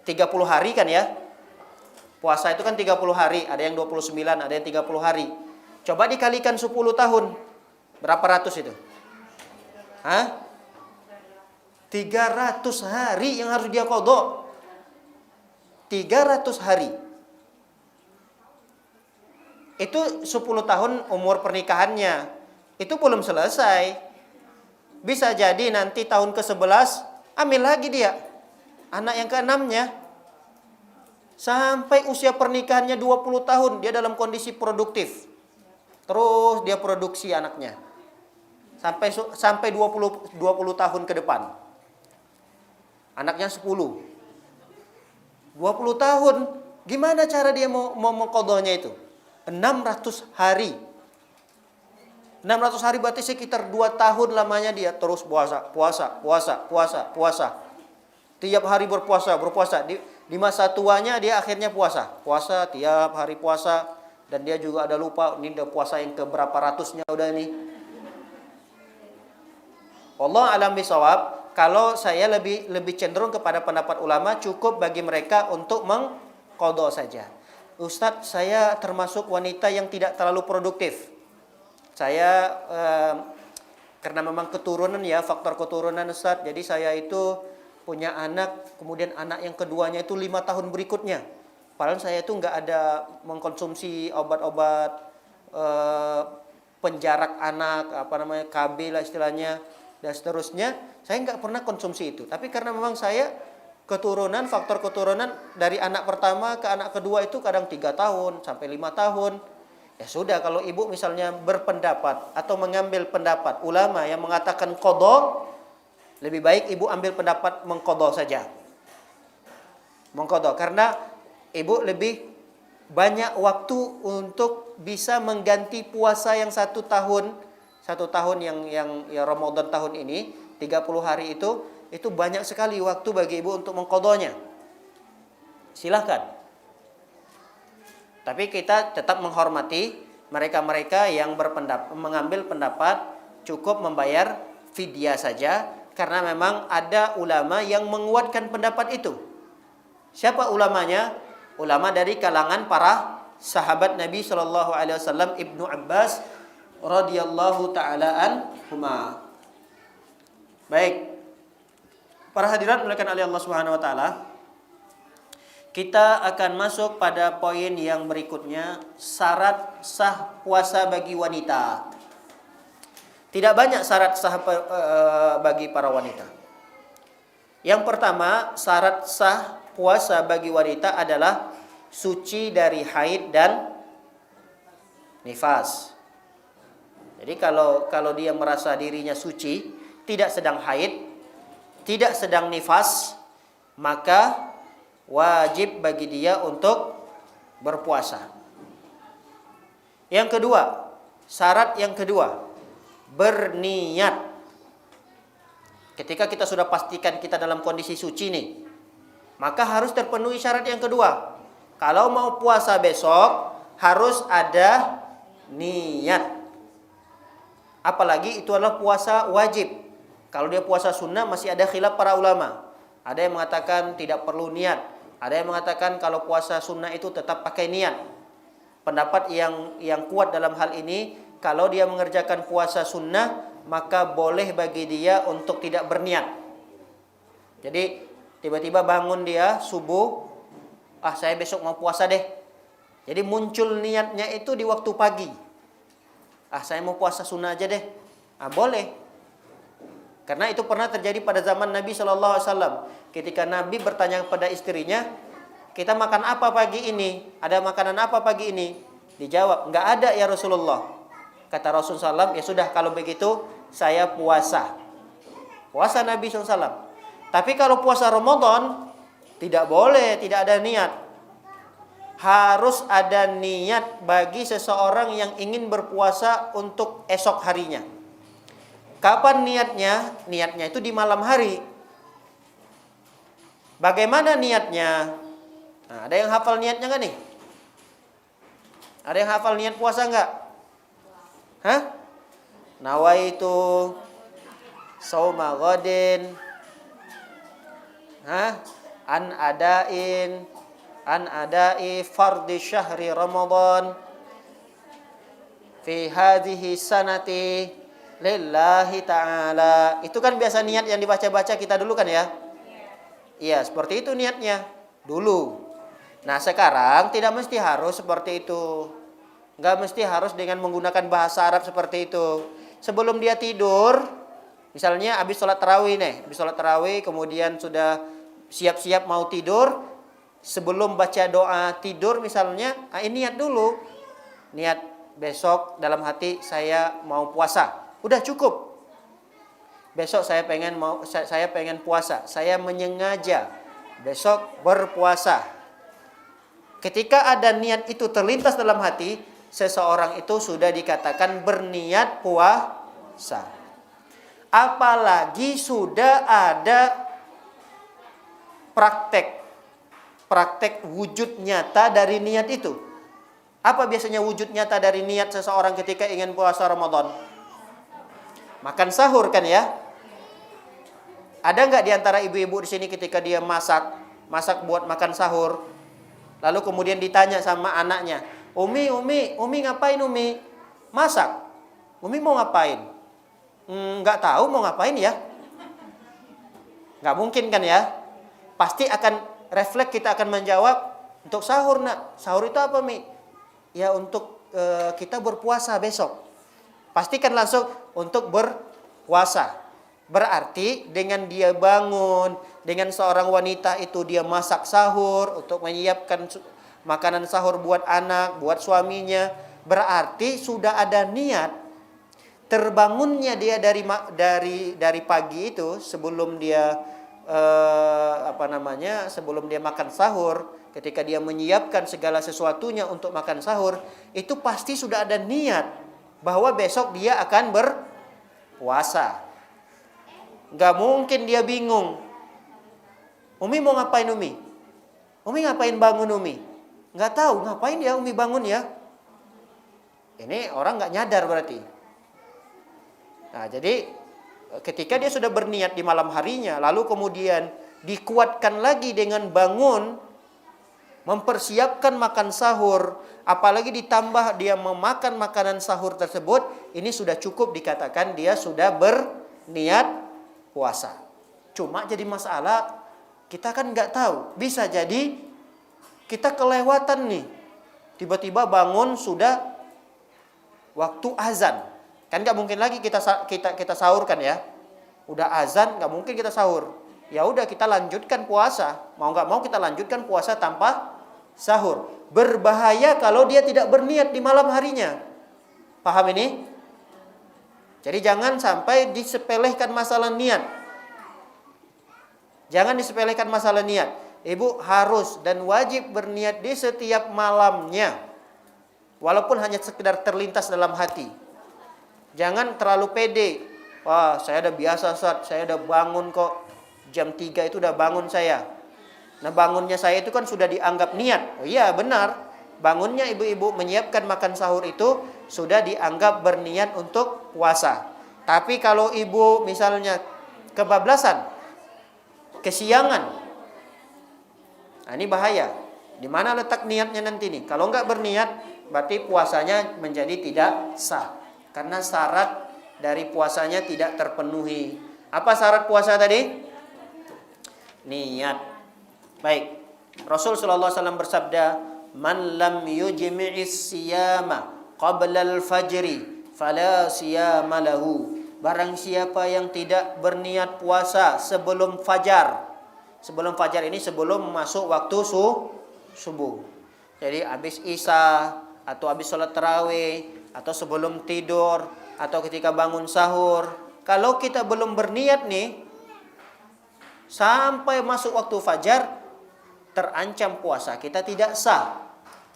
30 hari kan ya? Puasa itu kan 30 hari, ada yang 29, ada yang 30 hari. Coba dikalikan 10 tahun. Berapa ratus itu? 300 hari yang harus dia qadha. 300 hari. Itu 10 tahun umur pernikahannya. Itu belum selesai. Bisa jadi nanti tahun ke-11 hamil lagi dia. Anak yang ke-6-nya. Sampai usia pernikahannya 20 tahun dia dalam kondisi produktif. Terus dia produksi anaknya. Sampai 20 tahun ke depan. Anaknya 10. 20 tahun. Gimana cara dia mau mengqadhanya itu? 600 hari. 600 hari berarti sekitar 2 tahun lamanya dia terus puasa. Tiap hari berpuasa. Di masa tuanya dia akhirnya puasa. Puasa, tiap hari puasa. Dan dia juga ada lupa, ini udah puasa yang ke berapa ratusnya udah ini. Allah alam bisawab, kalau saya lebih cenderung kepada pendapat ulama, cukup bagi mereka untuk mengqadha saja. Ustadz, saya termasuk wanita yang tidak terlalu produktif. Saya karena memang keturunan ya, faktor keturunan Ustadz. Jadi saya itu punya anak, kemudian anak yang keduanya itu 5 tahun berikutnya. Padahal saya itu nggak ada mengkonsumsi obat-obat penjarak anak, KB lah istilahnya, dan seterusnya. Saya nggak pernah konsumsi itu. Tapi karena memang saya faktor keturunan dari anak pertama ke anak kedua itu kadang 3 tahun sampai 5 tahun. Ya sudah, kalau ibu misalnya berpendapat atau mengambil pendapat ulama yang mengatakan qadha, lebih baik ibu ambil pendapat mengqadha saja. Mengqadha karena ibu lebih banyak waktu untuk bisa mengganti puasa yang 1 tahun yang Ramadan tahun ini 30 hari itu banyak sekali waktu bagi ibu untuk mengqadhanya. Silahkan. Tapi kita tetap menghormati mereka-mereka yang mengambil pendapat cukup membayar fidyah saja, karena memang ada ulama yang menguatkan pendapat itu. Siapa ulamanya? Ulama dari kalangan para sahabat Nabi SAW, Ibnu Abbas radhiyallahu taala anhuma. Baik. Para hadirat dimuliakan oleh Allah Subhanahu wa taala, kita akan masuk pada poin yang berikutnya, syarat sah puasa bagi wanita. Tidak banyak syarat sah bagi para wanita. Yang pertama, syarat sah puasa bagi wanita adalah suci dari haid dan nifas. Jadi kalau dia merasa dirinya suci, tidak sedang haid, tidak sedang nifas, maka wajib bagi dia untuk berpuasa. Yang kedua, syarat yang kedua, berniat. Ketika kita sudah pastikan kita dalam kondisi suci nih, maka harus terpenuhi syarat yang kedua. Kalau mau puasa besok, harus ada niat. Apalagi itu adalah puasa wajib. Kalau dia puasa sunnah masih ada khilaf para ulama. Ada yang mengatakan tidak perlu niat. Ada yang mengatakan kalau puasa sunnah itu tetap pakai niat. Pendapat yang kuat dalam hal ini, kalau dia mengerjakan puasa sunnah, maka boleh bagi dia untuk tidak berniat. Jadi tiba-tiba bangun dia subuh, saya besok mau puasa deh. Jadi muncul niatnya itu di waktu pagi. Saya mau puasa sunnah aja deh. Boleh. Karena itu pernah terjadi pada zaman Nabi SAW. Ketika Nabi bertanya kepada istrinya, kita makan apa pagi ini? Ada makanan apa pagi ini? Dijawab, enggak ada ya Rasulullah. Kata Rasulullah SAW, ya sudah kalau begitu saya puasa. Puasa Nabi SAW. Tapi kalau puasa Ramadan, tidak boleh, tidak ada niat. Harus ada niat bagi seseorang yang ingin berpuasa untuk esok harinya. Kapan niatnya? Niatnya itu di malam hari. Bagaimana niatnya? Nah, ada yang hafal niatnya nggak nih? Ada yang hafal niat puasa nggak? Nawaitu sauma ghadin. An adai fardhi syahri Ramadan fi hadhihi sanati lillahi ta'ala. Itu kan biasa niat yang dibaca-baca kita dulu kan ya? Iya, seperti itu niatnya dulu. Nah, sekarang tidak mesti harus seperti itu. Enggak mesti harus dengan menggunakan bahasa Arab seperti itu. Sebelum dia tidur, misalnya habis sholat tarawih nih, habis sholat tarawih kemudian sudah siap-siap mau tidur, sebelum baca doa tidur misalnya, ini niat dulu. Niat besok dalam hati saya mau puasa. Udah cukup. Besok saya pengen puasa. Saya menyengaja besok berpuasa. Ketika ada niat itu terlintas dalam hati, seseorang itu sudah dikatakan berniat puasa. Apalagi sudah ada praktek wujud nyata dari niat itu. Apa biasanya wujud nyata dari niat seseorang ketika ingin puasa Ramadan? Makan sahur kan ya? Ada nggak di antara ibu-ibu di sini ketika dia masak buat makan sahur, lalu kemudian ditanya sama anaknya, Umi ngapain Umi? Masak. Umi mau ngapain? Nggak tahu mau ngapain ya? Nggak mungkin kan ya? Pasti akan refleks kita akan menjawab, untuk sahur nak. Sahur itu apa Mi? Ya untuk kita berpuasa besok. Pastikan langsung untuk berpuasa. Berarti dengan dia bangun, dengan seorang wanita itu dia masak sahur untuk menyiapkan makanan sahur buat anak, buat suaminya, berarti sudah ada niat. Terbangunnya dia dari pagi itu sebelum dia sebelum dia makan sahur, ketika dia menyiapkan segala sesuatunya untuk makan sahur, itu pasti sudah ada niat bahwa besok dia akan berpuasa. Gak mungkin dia bingung. Umi mau ngapain Umi? Umi ngapain bangun Umi? Gak tahu ngapain ya Umi bangun ya. Ini orang gak nyadar berarti. Nah jadi ketika dia sudah berniat di malam harinya, lalu kemudian dikuatkan lagi dengan bangun, mempersiapkan makan sahur, apalagi ditambah dia memakan makanan sahur tersebut, ini sudah cukup dikatakan dia sudah berniat puasa. Cuma jadi masalah, kita kan nggak tahu, bisa jadi kita kelewatan nih, tiba-tiba bangun sudah waktu azan. Kan nggak mungkin lagi kita sahur kan ya. Udah azan nggak mungkin kita sahur. Ya udah kita lanjutkan puasa. Mau nggak mau kita lanjutkan puasa tanpa sahur. Berbahaya kalau dia tidak berniat di malam harinya. Paham ini? Jadi jangan sampai disepelekan masalah niat. Jangan disepelekan masalah niat. Ibu harus dan wajib berniat di setiap malamnya. Walaupun hanya sekedar terlintas dalam hati. Jangan terlalu pede. Wah, saya udah biasa Ustaz, saya udah bangun kok. Jam 3 itu udah bangun saya. Nah, bangunnya saya itu kan sudah dianggap niat. Oh iya, benar. Bangunnya ibu-ibu menyiapkan makan sahur itu sudah dianggap berniat untuk puasa. Tapi kalau ibu misalnya kebablasan, kesiangan, nah ini bahaya. Di mana letak niatnya nanti nih? Kalau enggak berniat, berarti puasanya menjadi tidak sah. Karena syarat dari puasanya tidak terpenuhi. Apa syarat puasa tadi? Niat. Baik. Rasul sallallahu alaihi wasallam bersabda, "Man lam yujmi'is siyama qabla al-fajri fala siyama lahu." Barang siapa yang tidak berniat puasa sebelum fajar. Sebelum fajar ini sebelum masuk waktu subuh. Jadi habis isya atau habis sholat tarawih atau sebelum tidur atau ketika bangun sahur. Kalau kita belum berniat nih sampai masuk waktu fajar, terancam puasa kita tidak sah.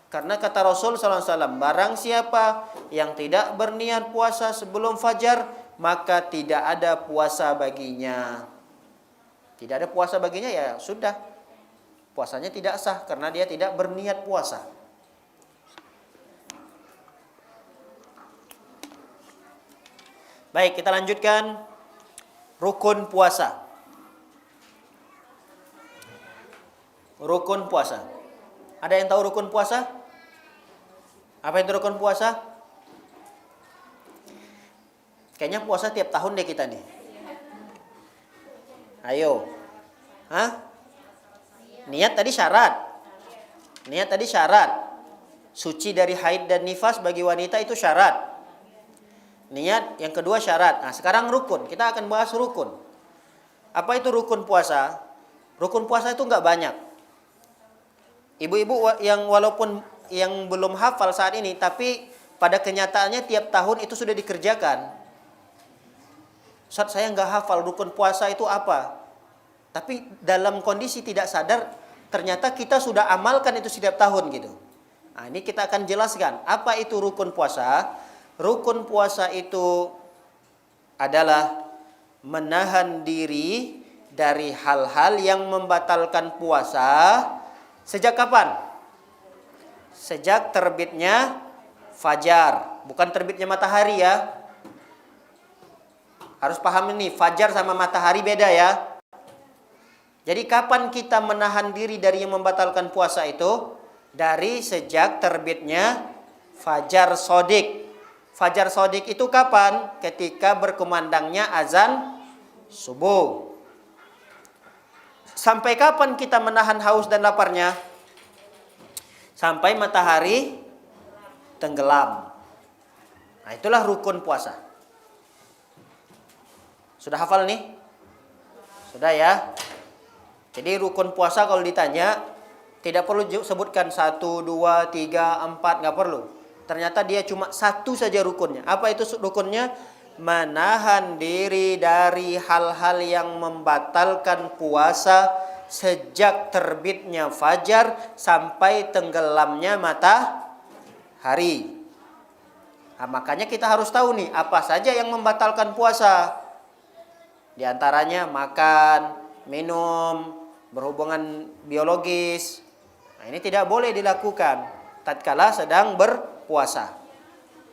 Karena kata Rasul SAW, barang siapa yang tidak berniat puasa sebelum fajar, maka tidak ada puasa baginya. Tidak ada puasa baginya, ya sudah, puasanya tidak sah karena dia tidak berniat puasa. Baik, kita lanjutkan rukun puasa. Rukun puasa. Ada yang tahu rukun puasa? Apa itu rukun puasa? Kayaknya puasa tiap tahun deh kita nih. Ayo. Hah? Niat tadi syarat. Niat tadi syarat. Suci dari haid dan nifas bagi wanita itu syarat. Niat yang kedua syarat. Nah, sekarang rukun. Kita akan bahas rukun. Apa itu rukun puasa? Rukun puasa itu enggak banyak. Ibu-ibu yang walaupun yang belum hafal saat ini, tapi pada kenyataannya tiap tahun itu sudah dikerjakan. Ustaz, saya enggak hafal rukun puasa itu apa. Tapi dalam kondisi tidak sadar, ternyata kita sudah amalkan itu setiap tahun gitu. Nah, ini kita akan jelaskan. Apa itu rukun puasa? Rukun puasa itu adalah menahan diri dari hal-hal yang membatalkan puasa. Sejak kapan? Sejak terbitnya fajar. Bukan terbitnya matahari ya. Harus paham ini, fajar sama matahari beda ya. Jadi kapan kita menahan diri dari yang membatalkan puasa itu? Dari sejak terbitnya fajar shodiq. Fajar shodiq itu kapan? Ketika berkumandangnya azan subuh. Sampai kapan kita menahan haus dan laparnya? Sampai matahari tenggelam. Nah, itulah rukun puasa. Sudah hafal nih? Sudah ya? Jadi rukun puasa kalau ditanya, tidak perlu sebutkan 1, 2, 3, 4, nggak perlu. Ternyata dia cuma satu saja rukunnya. Apa itu rukunnya? Menahan diri dari hal-hal yang membatalkan puasa sejak terbitnya fajar sampai tenggelamnya matahari. Nah, makanya kita harus tahu nih, apa saja yang membatalkan puasa. Di antaranya makan, minum, berhubungan biologis. Nah, ini tidak boleh dilakukan tatkala sedang berpuasa.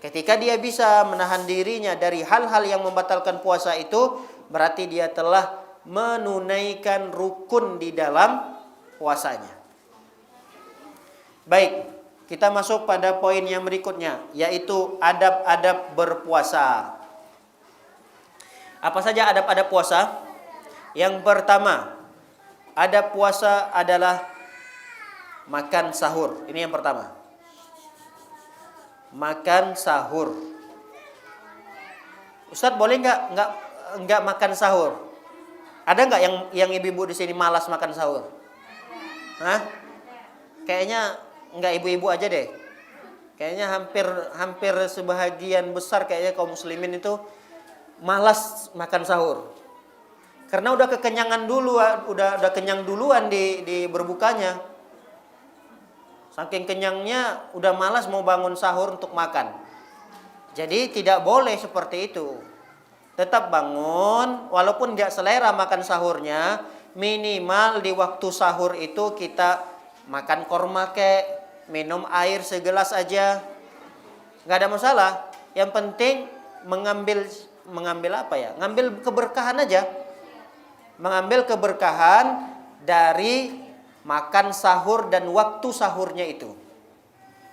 Ketika dia bisa menahan dirinya dari hal-hal yang membatalkan puasa itu, berarti dia telah menunaikan rukun di dalam puasanya. Baik, kita masuk pada poin yang berikutnya, yaitu adab-adab berpuasa. Apa saja adab-adab puasa? Yang pertama, adab puasa adalah makan sahur. Ini yang pertama. Makan sahur. Ustadz boleh nggak makan sahur? Ada nggak yang ibu-ibu di sini malas makan sahur? Hah? Kayaknya nggak ibu-ibu aja deh. Kayaknya hampir sebahagian besar kayaknya kaum muslimin itu malas makan sahur. Karena udah kekenyangan dulu, udah kenyang duluan di berbukanya. Saking kenyangnya udah malas mau bangun sahur untuk makan. Jadi tidak boleh seperti itu. Tetap bangun, walaupun nggak selera makan sahurnya, minimal di waktu sahur itu kita makan korma minum air segelas aja, nggak ada masalah. Yang penting mengambil apa ya? Ngambil keberkahan aja, mengambil keberkahan dari makan sahur dan waktu sahurnya itu.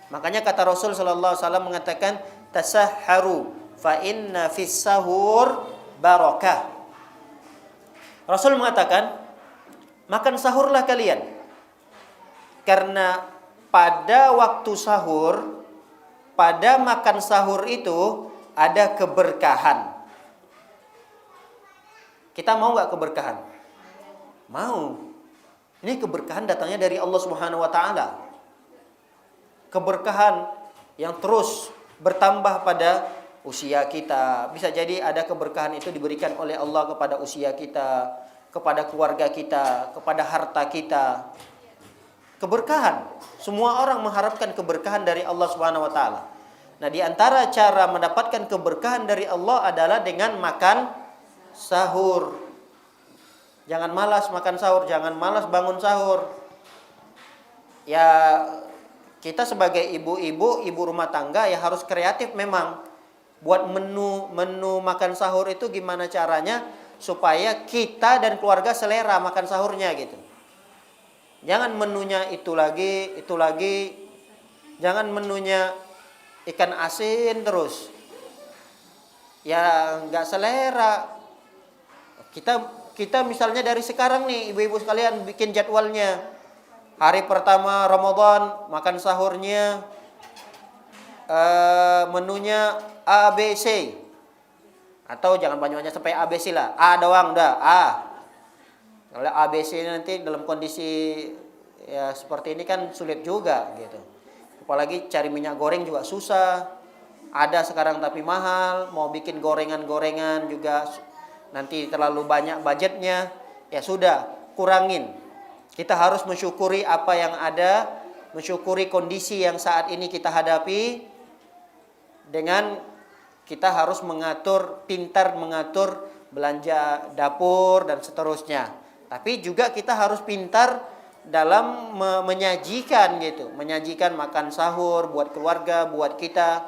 Makanya kata Rasul sallallahu alaihi wasallam mengatakan tasahharu fa inna fis sahur barakah. Rasul mengatakan makan sahurlah kalian, karena pada waktu sahur, pada makan sahur itu ada keberkahan. Kita mau nggak keberkahan? Mau. Ini keberkahan datangnya dari Allah Subhanahu wa taala. Keberkahan yang terus bertambah pada usia kita. Bisa jadi ada keberkahan itu diberikan oleh Allah kepada usia kita, kepada keluarga kita, kepada harta kita. Keberkahan. Semua orang mengharapkan keberkahan dari Allah Subhanahu wa taala. Nah, di antara cara mendapatkan keberkahan dari Allah adalah dengan makan sahur. Jangan malas makan sahur, jangan malas bangun sahur. Ya, kita sebagai ibu-ibu, ibu rumah tangga ya harus kreatif memang. Buat menu makan sahur itu gimana caranya supaya kita dan keluarga selera makan sahurnya gitu. Jangan menunya itu lagi. Jangan menunya ikan asin terus. Ya nggak selera. Kita misalnya dari sekarang nih ibu-ibu sekalian bikin jadwalnya. Hari pertama Ramadan makan sahurnya menunya ABC. Atau jangan banyak-banyak sampai ABC lah. A doang udah, A. Kalau ABC nanti dalam kondisi ya seperti ini kan sulit juga gitu. Apalagi cari minyak goreng juga susah. Ada sekarang tapi mahal. Mau bikin gorengan-gorengan juga nanti terlalu banyak budgetnya. Ya sudah, kurangin. Kita harus mensyukuri apa yang ada, mensyukuri kondisi yang saat ini kita hadapi. Dengan kita harus pintar mengatur belanja dapur dan seterusnya. Tapi juga kita harus pintar dalam menyajikan gitu, menyajikan makan sahur buat keluarga, buat kita.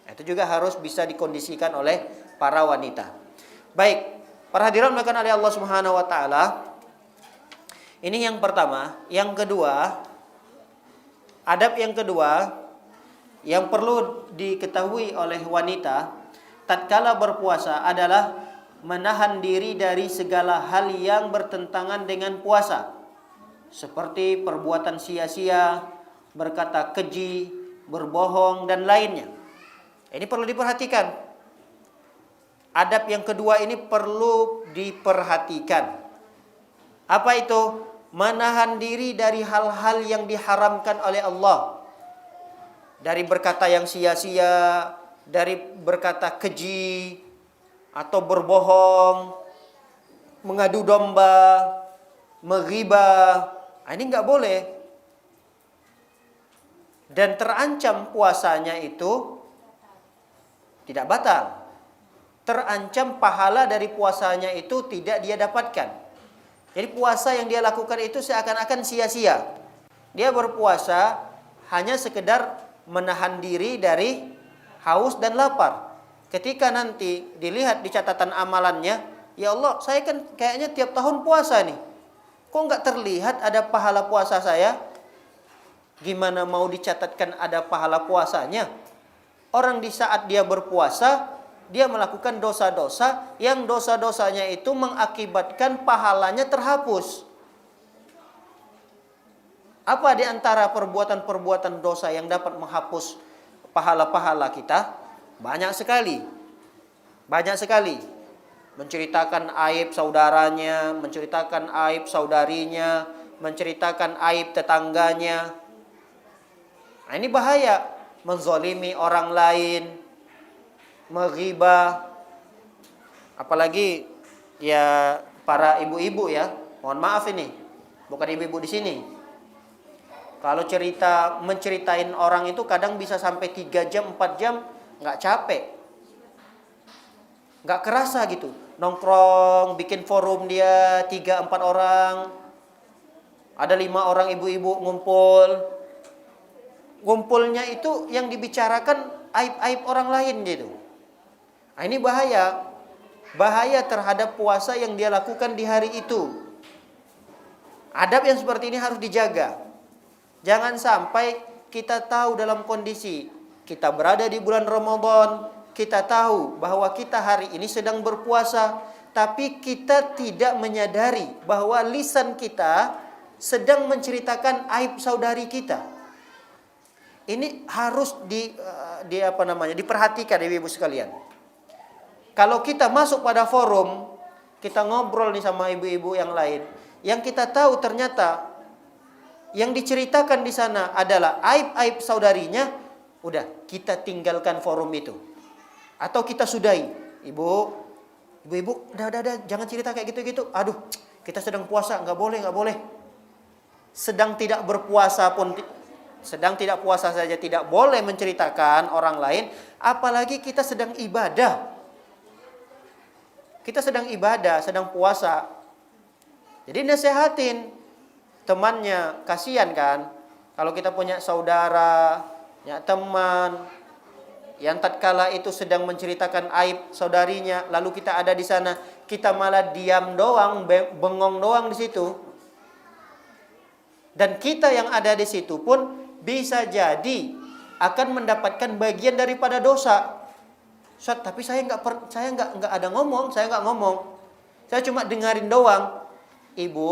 Itu juga harus bisa dikondisikan oleh para wanita. Baik, para hadirin dimuliakan oleh Allah Subhanahu wa taala. Ini yang pertama, yang kedua, adab yang kedua yang perlu diketahui oleh wanita tatkala berpuasa adalah menahan diri dari segala hal yang bertentangan dengan puasa, seperti perbuatan sia-sia, berkata keji, berbohong dan lainnya. Ini perlu diperhatikan. Adab yang kedua ini perlu diperhatikan. Apa itu? Menahan diri dari hal-hal yang diharamkan oleh Allah. Dari berkata yang sia-sia, dari berkata keji, atau berbohong, mengadu domba, menghibah. Ini nggak boleh. Dan terancam puasanya itu tidak batal. Terancam pahala dari puasanya itu tidak dia dapatkan. Jadi puasa yang dia lakukan itu seakan-akan sia-sia. Dia berpuasa hanya sekedar menahan diri dari haus dan lapar. Ketika nanti dilihat di catatan amalannya, ya Allah, saya kan kayaknya tiap tahun puasa nih. Kok nggak terlihat ada pahala puasa saya? Gimana mau dicatatkan ada pahala puasanya? Orang di saat dia berpuasa, dia melakukan dosa-dosa yang dosa-dosanya itu mengakibatkan pahalanya terhapus. Apa di antara perbuatan-perbuatan dosa yang dapat menghapus pahala-pahala kita? Banyak sekali. Banyak sekali menceritakan aib saudaranya, menceritakan aib saudarinya, menceritakan aib tetangganya. Nah, ini bahaya, menzalimi orang lain, menghibah. Apalagi ya para ibu-ibu ya. Mohon maaf ini, bukan ibu-ibu di sini. Kalau menceritain orang itu kadang bisa sampai 3 jam, 4 jam, nggak capek. Nggak kerasa gitu. Nongkrong, bikin forum dia 3-4 orang. Ada 5 orang ibu-ibu ngumpul. Ngumpulnya itu yang dibicarakan aib-aib orang lain gitu. Nah, ini bahaya. Bahaya terhadap puasa yang dia lakukan di hari itu. Adab yang seperti ini harus dijaga. Jangan sampai kita tahu dalam kondisi kita berada di bulan Ramadan, kita tahu bahwa kita hari ini sedang berpuasa, tapi kita tidak menyadari bahwa lisan kita sedang menceritakan aib saudari kita. Ini harus diperhatikan ibu-ibu sekalian. Kalau kita masuk pada forum, kita ngobrol nih sama ibu-ibu yang lain, yang kita tahu ternyata yang diceritakan di sana adalah aib-aib saudarinya, udah kita tinggalkan forum itu. Atau kita sudahi. Ibu-ibu, udah, jangan cerita kayak gitu-gitu. Aduh, kita sedang puasa, nggak boleh. Sedang tidak puasa saja tidak boleh menceritakan orang lain, apalagi kita sedang ibadah. Kita sedang ibadah, sedang puasa. Jadi nasehatin temannya, kasihan kan kalau kita punya saudara, ya teman yang tatkala itu sedang menceritakan aib saudarinya, lalu kita ada di sana, kita malah diam doang, bengong doang di situ. Dan kita yang ada di situ pun bisa jadi akan mendapatkan bagian daripada dosa. Ustaz, tapi saya nggak ada ngomong, saya nggak ngomong, saya cuma dengerin doang. Ibu,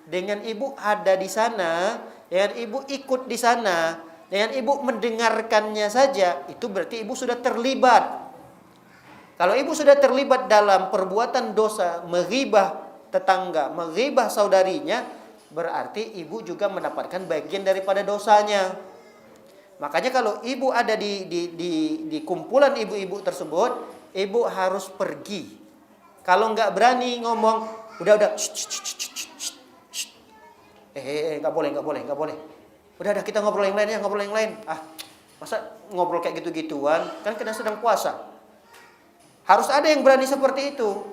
dengan ibu ada di sana, dengan ibu ikut di sana, dengan ibu mendengarkannya saja, itu berarti ibu sudah terlibat. Kalau ibu sudah terlibat dalam perbuatan dosa, menghibah tetangga, menghibah saudarinya, berarti ibu juga mendapatkan bagian daripada dosanya. Makanya kalau ibu ada di kumpulan ibu-ibu tersebut, ibu harus pergi. Kalau nggak berani ngomong, udah, nggak boleh. Udah, kita ngobrol yang lain. Masa ngobrol kayak gitu-gituan? Kan kita sedang puasa. Harus ada yang berani seperti itu.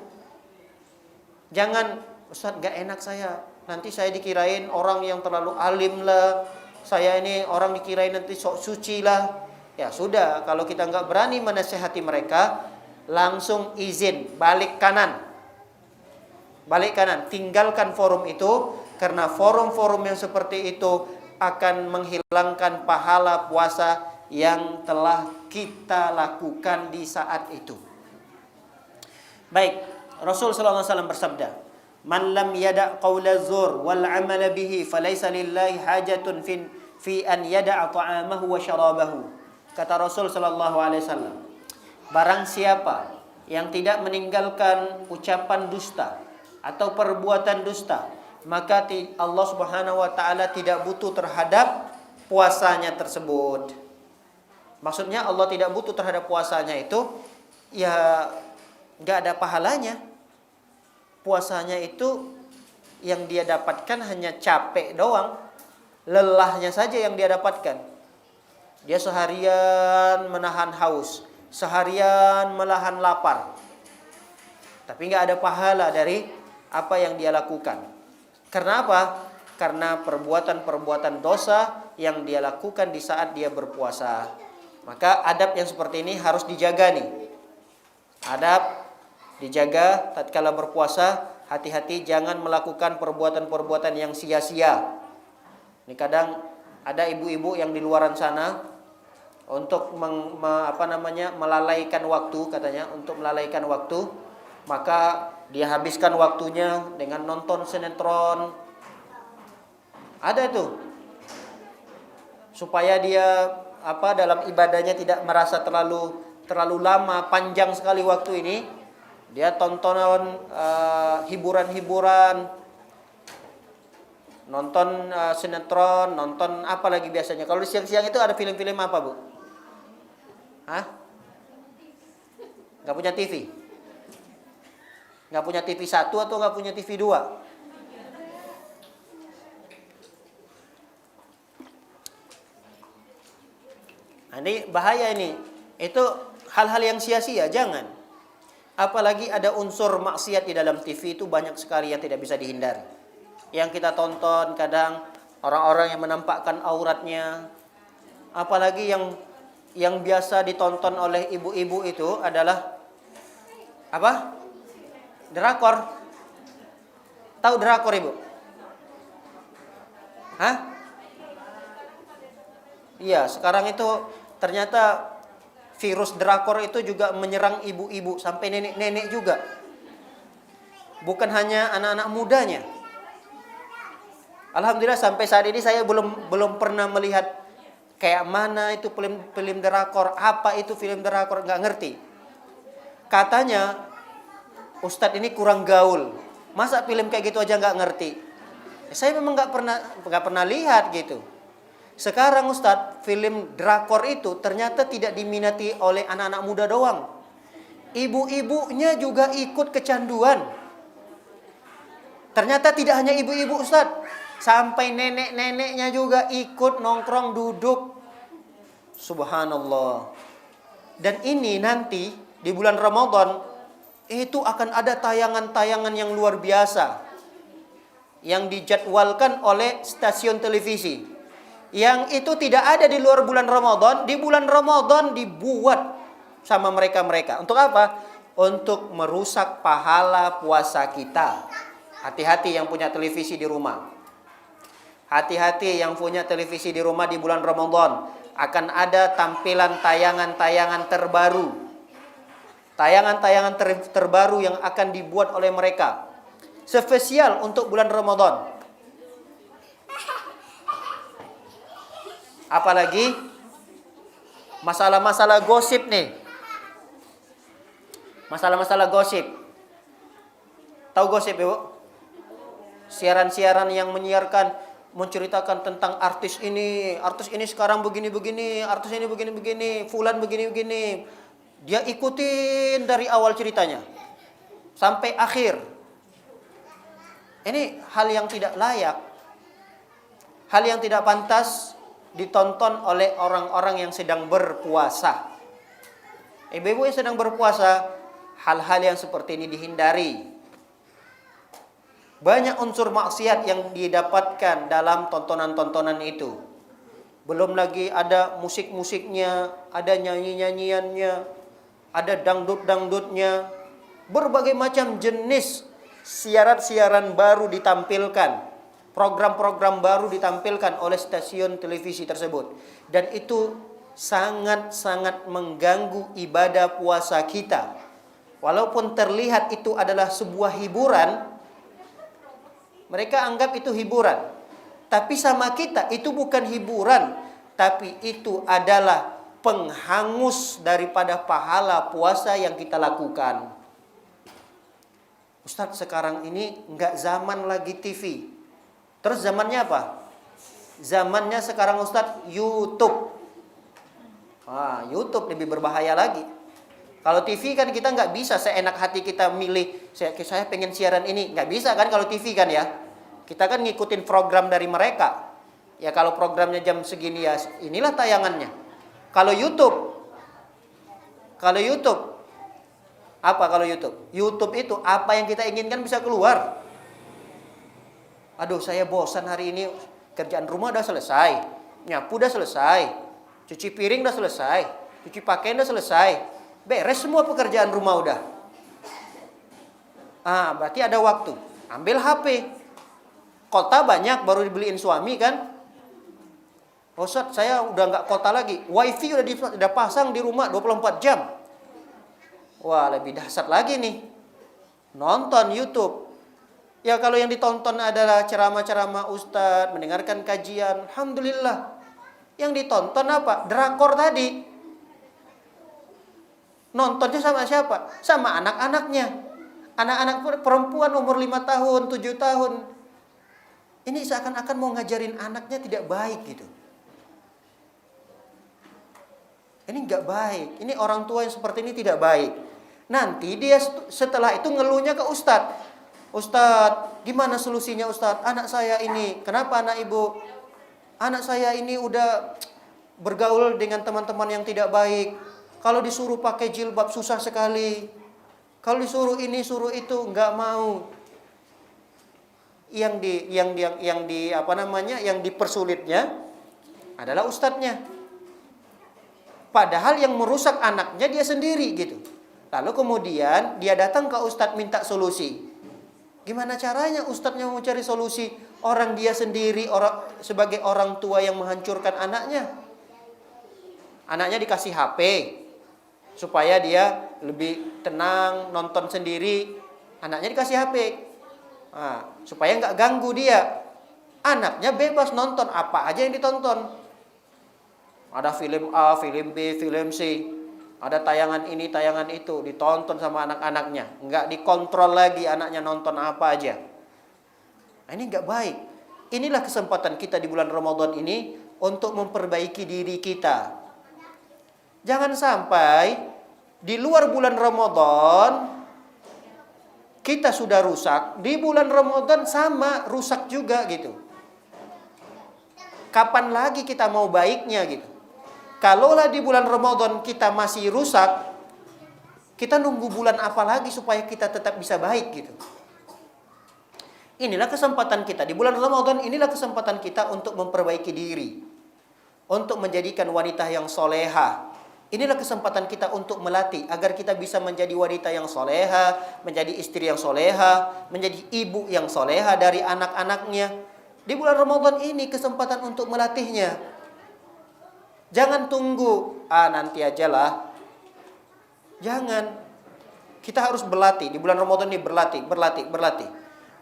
Jangan, Ustaz, nggak enak saya. Nanti saya dikirain orang yang terlalu alim lah. Saya ini orang dikirain nanti sok suci lah. Ya sudah, kalau kita nggak berani menasihati mereka, langsung izin, balik kanan, tinggalkan forum itu, karena forum-forum yang seperti itu akan menghilangkan pahala puasa yang telah kita lakukan di saat itu. Baik, Rasul sallallahu alaihi wasallam bersabda, "Man lam yada' qawla zur wal 'amala bihi falaysa lillahi hajatun fi an yada'a ta'amahu wa syarabahu." Kata Rasul sallallahu alaihi wasallam, barang siapa yang tidak meninggalkan ucapan dusta atau perbuatan dusta, maka Allah Subhanahu wa taala tidak butuh terhadap puasanya tersebut. Maksudnya Allah tidak butuh terhadap puasanya itu, ya enggak ada pahalanya. Puasanya itu yang dia dapatkan hanya capek doang, lelahnya saja yang dia dapatkan. Dia seharian menahan haus, seharian menahan lapar, tapi enggak ada pahala dari apa yang dia lakukan. Karena apa? Karena perbuatan-perbuatan dosa yang dia lakukan di saat dia berpuasa. Maka adab yang seperti ini harus dijaga nih. Adab dijaga tatkala berpuasa, hati-hati jangan melakukan perbuatan-perbuatan yang sia-sia. Ini kadang ada ibu-ibu yang di luaran sana untuk melalaikan waktu, katanya untuk melalaikan waktu, maka dia habiskan waktunya dengan nonton sinetron. Ada itu. Supaya dia dalam ibadahnya tidak merasa terlalu terlalu lama, panjang sekali waktu ini. Dia tontonan hiburan-hiburan, nonton sinetron, nonton apa lagi biasanya. Kalau di siang-siang itu ada film-film apa, Bu? Hah? Gak punya TV? Gak punya TV 1 atau gak punya TV 2? Nah, ini bahaya ini. Itu hal-hal yang sia-sia, jangan. Apalagi ada unsur maksiat di dalam TV itu banyak sekali yang tidak bisa dihindari. Yang kita tonton kadang orang-orang yang menampakkan auratnya. Apalagi yang biasa ditonton oleh ibu-ibu itu adalah apa? Drakor. Tahu drakor, Ibu? Hah? Iya, sekarang itu ternyata virus drakor itu juga menyerang ibu-ibu sampai nenek-nenek juga. Bukan hanya anak-anak mudanya. Alhamdulillah sampai saat ini saya belum pernah melihat kayak mana itu film drakor, apa itu film drakor, nggak ngerti. Katanya Ustadz ini kurang gaul. Masa film kayak gitu aja nggak ngerti? Saya memang nggak pernah lihat gitu. Sekarang Ustadz, film drakor itu ternyata tidak diminati oleh anak-anak muda doang. Ibu-ibunya juga ikut kecanduan. Ternyata tidak hanya ibu-ibu Ustadz, sampai nenek-neneknya juga ikut nongkrong duduk. Subhanallah. Dan ini nanti di bulan Ramadan itu akan ada tayangan-tayangan yang luar biasa yang dijadwalkan oleh stasiun televisi. Yang itu tidak ada di luar bulan Ramadan, di bulan Ramadan dibuat sama mereka-mereka. Untuk apa? Untuk merusak pahala puasa kita. Hati-hati yang punya televisi di rumah. Hati-hati yang punya televisi di rumah di bulan Ramadan. Akan ada tampilan tayangan-tayangan terbaru. Tayangan-tayangan terbaru yang akan dibuat oleh mereka. Spesial untuk bulan Ramadan. Apalagi masalah-masalah gosip nih. Masalah-masalah gosip. Tahu gosip, Ibu? Siaran-siaran yang menceritakan tentang artis ini sekarang begini-begini, artis ini begini-begini, fulan begini-begini. Dia ikutin dari awal ceritanya sampai akhir. Ini hal yang tidak layak. Hal yang tidak pantas ditonton oleh orang-orang yang sedang berpuasa. Ibu-ibu yang sedang berpuasa, hal-hal yang seperti ini dihindari. Banyak unsur maksiat yang didapatkan dalam tontonan-tontonan itu. Belum lagi ada musik-musiknya, ada nyanyi-nyanyiannya, ada dangdut-dangdutnya. Berbagai macam jenis siaran-siaran baru ditampilkan. Program-program baru ditampilkan oleh stasiun televisi tersebut. Dan itu sangat-sangat mengganggu ibadah puasa kita. Walaupun terlihat itu adalah sebuah hiburan, mereka anggap itu hiburan. Tapi sama kita itu bukan hiburan, tapi itu adalah penghangus daripada pahala puasa yang kita lakukan. Ustadz, sekarang ini nggak zaman lagi TV. Terus zamannya apa? Zamannya sekarang Ustadz YouTube. YouTube lebih berbahaya lagi. Kalau TV kan kita nggak bisa seenak hati kita milih. Saya pengen siaran ini, nggak bisa kan kalau TV kan ya. Kita kan ngikutin program dari mereka. Ya kalau programnya jam segini ya inilah tayangannya. Kalau YouTube apa kalau YouTube? YouTube itu apa yang kita inginkan bisa keluar. Aduh, saya bosan hari ini, kerjaan rumah udah selesai, nyapu udah selesai, cuci piring udah selesai, cuci pakaian udah selesai, beres semua pekerjaan rumah udah. Berarti ada waktu. Ambil HP. Kota banyak baru dibeliin suami kan. Ustadz, saya udah nggak kota lagi. Wifi udah pasang di rumah 24 jam. Wah, lebih dahsyat lagi nih. Nonton YouTube. Ya kalau yang ditonton adalah ceramah-ceramah ustadz, mendengarkan kajian, alhamdulillah. Yang ditonton apa? Drakor tadi. Nontonnya sama siapa? Sama anak-anaknya. Anak-anak perempuan umur 5 tahun, 7 tahun. Ini seakan-akan mau ngajarin anaknya tidak baik gitu. Ini nggak baik. Ini orang tua yang seperti ini tidak baik. Nanti dia setelah itu ngeluhnya ke Ustadz. Ustadz, gimana solusinya Ustadz? Anak saya ini, kenapa anak ibu? Anak saya ini udah bergaul dengan teman-teman yang tidak baik. Kalau disuruh pakai jilbab susah sekali. Kalau disuruh ini, suruh itu, nggak mau. Yang dipersulitnya adalah ustadznya. Padahal yang merusak anaknya dia sendiri gitu. Lalu kemudian dia datang ke ustadz minta solusi. Gimana caranya ustadznya mau cari solusi? Orang dia sendiri sebagai orang tua yang menghancurkan anaknya. Anaknya dikasih HP supaya dia lebih tenang nonton sendiri. Anaknya dikasih HP supaya nggak ganggu dia. Anaknya bebas nonton apa aja yang ditonton. Ada film A, film B, film C. Ada tayangan ini, tayangan itu, ditonton sama anak-anaknya. Nggak dikontrol lagi anaknya nonton apa aja. Nah, ini nggak baik. Inilah kesempatan kita di bulan Ramadan ini untuk memperbaiki diri kita. Jangan sampai di luar bulan Ramadan kita sudah rusak, di bulan Ramadan sama rusak juga gitu. Kapan lagi kita mau baiknya gitu? Kalaulah di bulan Ramadan kita masih rusak, kita nunggu bulan apa lagi supaya kita tetap bisa baik gitu. Inilah kesempatan kita di bulan Ramadan, inilah kesempatan kita untuk memperbaiki diri, untuk menjadikan wanita yang soleha. Inilah kesempatan kita untuk melatih agar kita bisa menjadi wanita yang soleha, menjadi istri yang soleha, menjadi ibu yang soleha dari anak-anaknya. Di bulan Ramadan ini kesempatan untuk melatihnya. Jangan tunggu, nanti aja lah. Jangan. Kita harus berlatih. Di bulan Ramadan ini berlatih.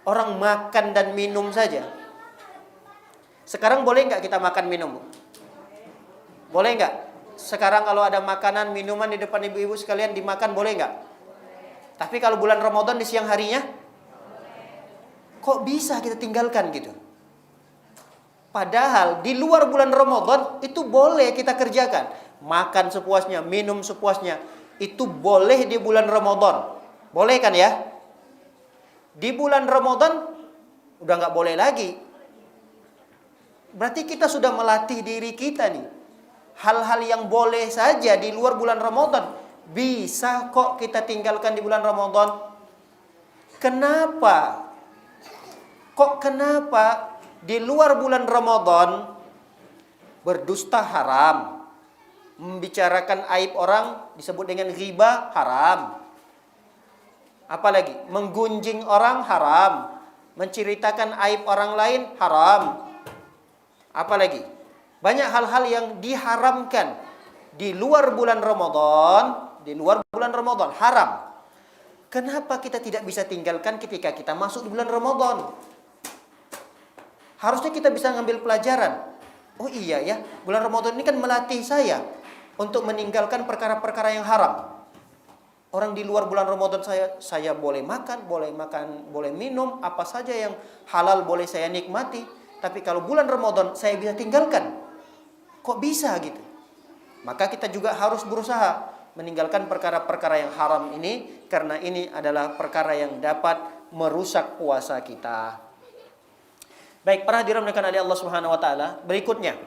Orang makan dan minum saja. Sekarang boleh nggak kita makan minum? Boleh nggak? Sekarang kalau ada makanan, minuman di depan ibu-ibu sekalian dimakan, boleh nggak? Tapi kalau bulan Ramadan di siang harinya, kok bisa kita tinggalkan gitu? Padahal di luar bulan Ramadan itu boleh kita kerjakan. Makan sepuasnya, minum sepuasnya. Itu boleh di bulan Ramadan. Boleh kan ya? Di bulan Ramadan udah nggak boleh lagi. Berarti kita sudah melatih diri kita nih. Hal-hal yang boleh saja di luar bulan Ramadan bisa kok kita tinggalkan di bulan Ramadan. Kenapa? Kenapa di luar bulan Ramadan berdusta haram, membicarakan aib orang disebut dengan ghibah haram. Apalagi menggunjing orang haram, menceritakan aib orang lain haram. Apalagi banyak hal-hal yang diharamkan di luar bulan Ramadan, haram. Kenapa kita tidak bisa tinggalkan ketika kita masuk di bulan Ramadan? Harusnya kita bisa ngambil pelajaran. Oh iya ya, bulan Ramadan ini kan melatih saya untuk meninggalkan perkara-perkara yang haram. Orang di luar bulan Ramadan saya boleh makan, boleh minum, apa saja yang halal boleh saya nikmati. Tapi kalau bulan Ramadan saya bisa tinggalkan. Kok bisa gitu? Maka kita juga harus berusaha meninggalkan perkara-perkara yang haram ini, karena ini adalah perkara yang dapat merusak puasa kita. Baik, para hadirin yang oleh Allah Subhanahu wa taala, berikutnya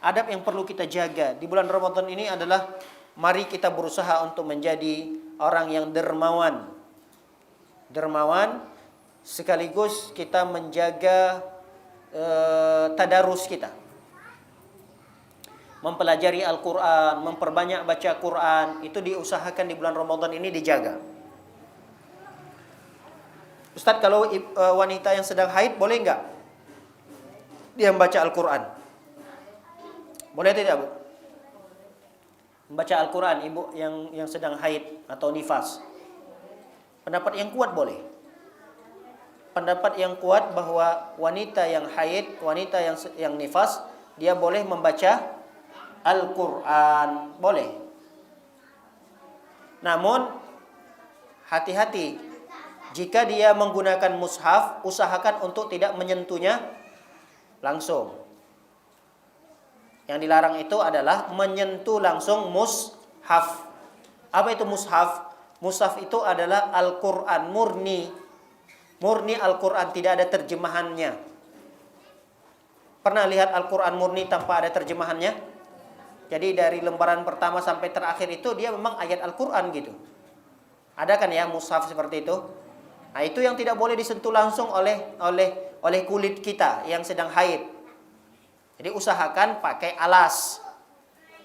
adab yang perlu kita jaga di bulan Ramadan ini adalah mari kita berusaha untuk menjadi orang yang dermawan. Dermawan sekaligus kita menjaga tadarus kita. Mempelajari Al-Qur'an, memperbanyak baca Qur'an, itu diusahakan di bulan Ramadan ini dijaga. Ustaz, kalau wanita yang sedang haid boleh enggak dia membaca Al-Quran? Boleh tidak, Bu? Membaca Al-Quran ibu yang sedang haid atau nifas. Pendapat yang kuat boleh. Pendapat yang kuat bahwa wanita yang haid, wanita yang nifas, dia boleh membaca Al-Quran. Boleh. Namun hati-hati, jika dia menggunakan mushaf, usahakan untuk tidak menyentuhnya langsung. Yang dilarang itu adalah menyentuh langsung mushaf. Apa itu mushaf? Mushaf itu adalah Al-Quran murni. Murni Al-Quran, tidak ada terjemahannya. Pernah lihat Al-Quran murni tanpa ada terjemahannya? Jadi dari lembaran pertama sampai terakhir itu dia memang ayat Al-Quran gitu. Ada kan ya mushaf seperti itu? Nah, itu yang tidak boleh disentuh langsung oleh kulit kita yang sedang haid. Jadi usahakan pakai alas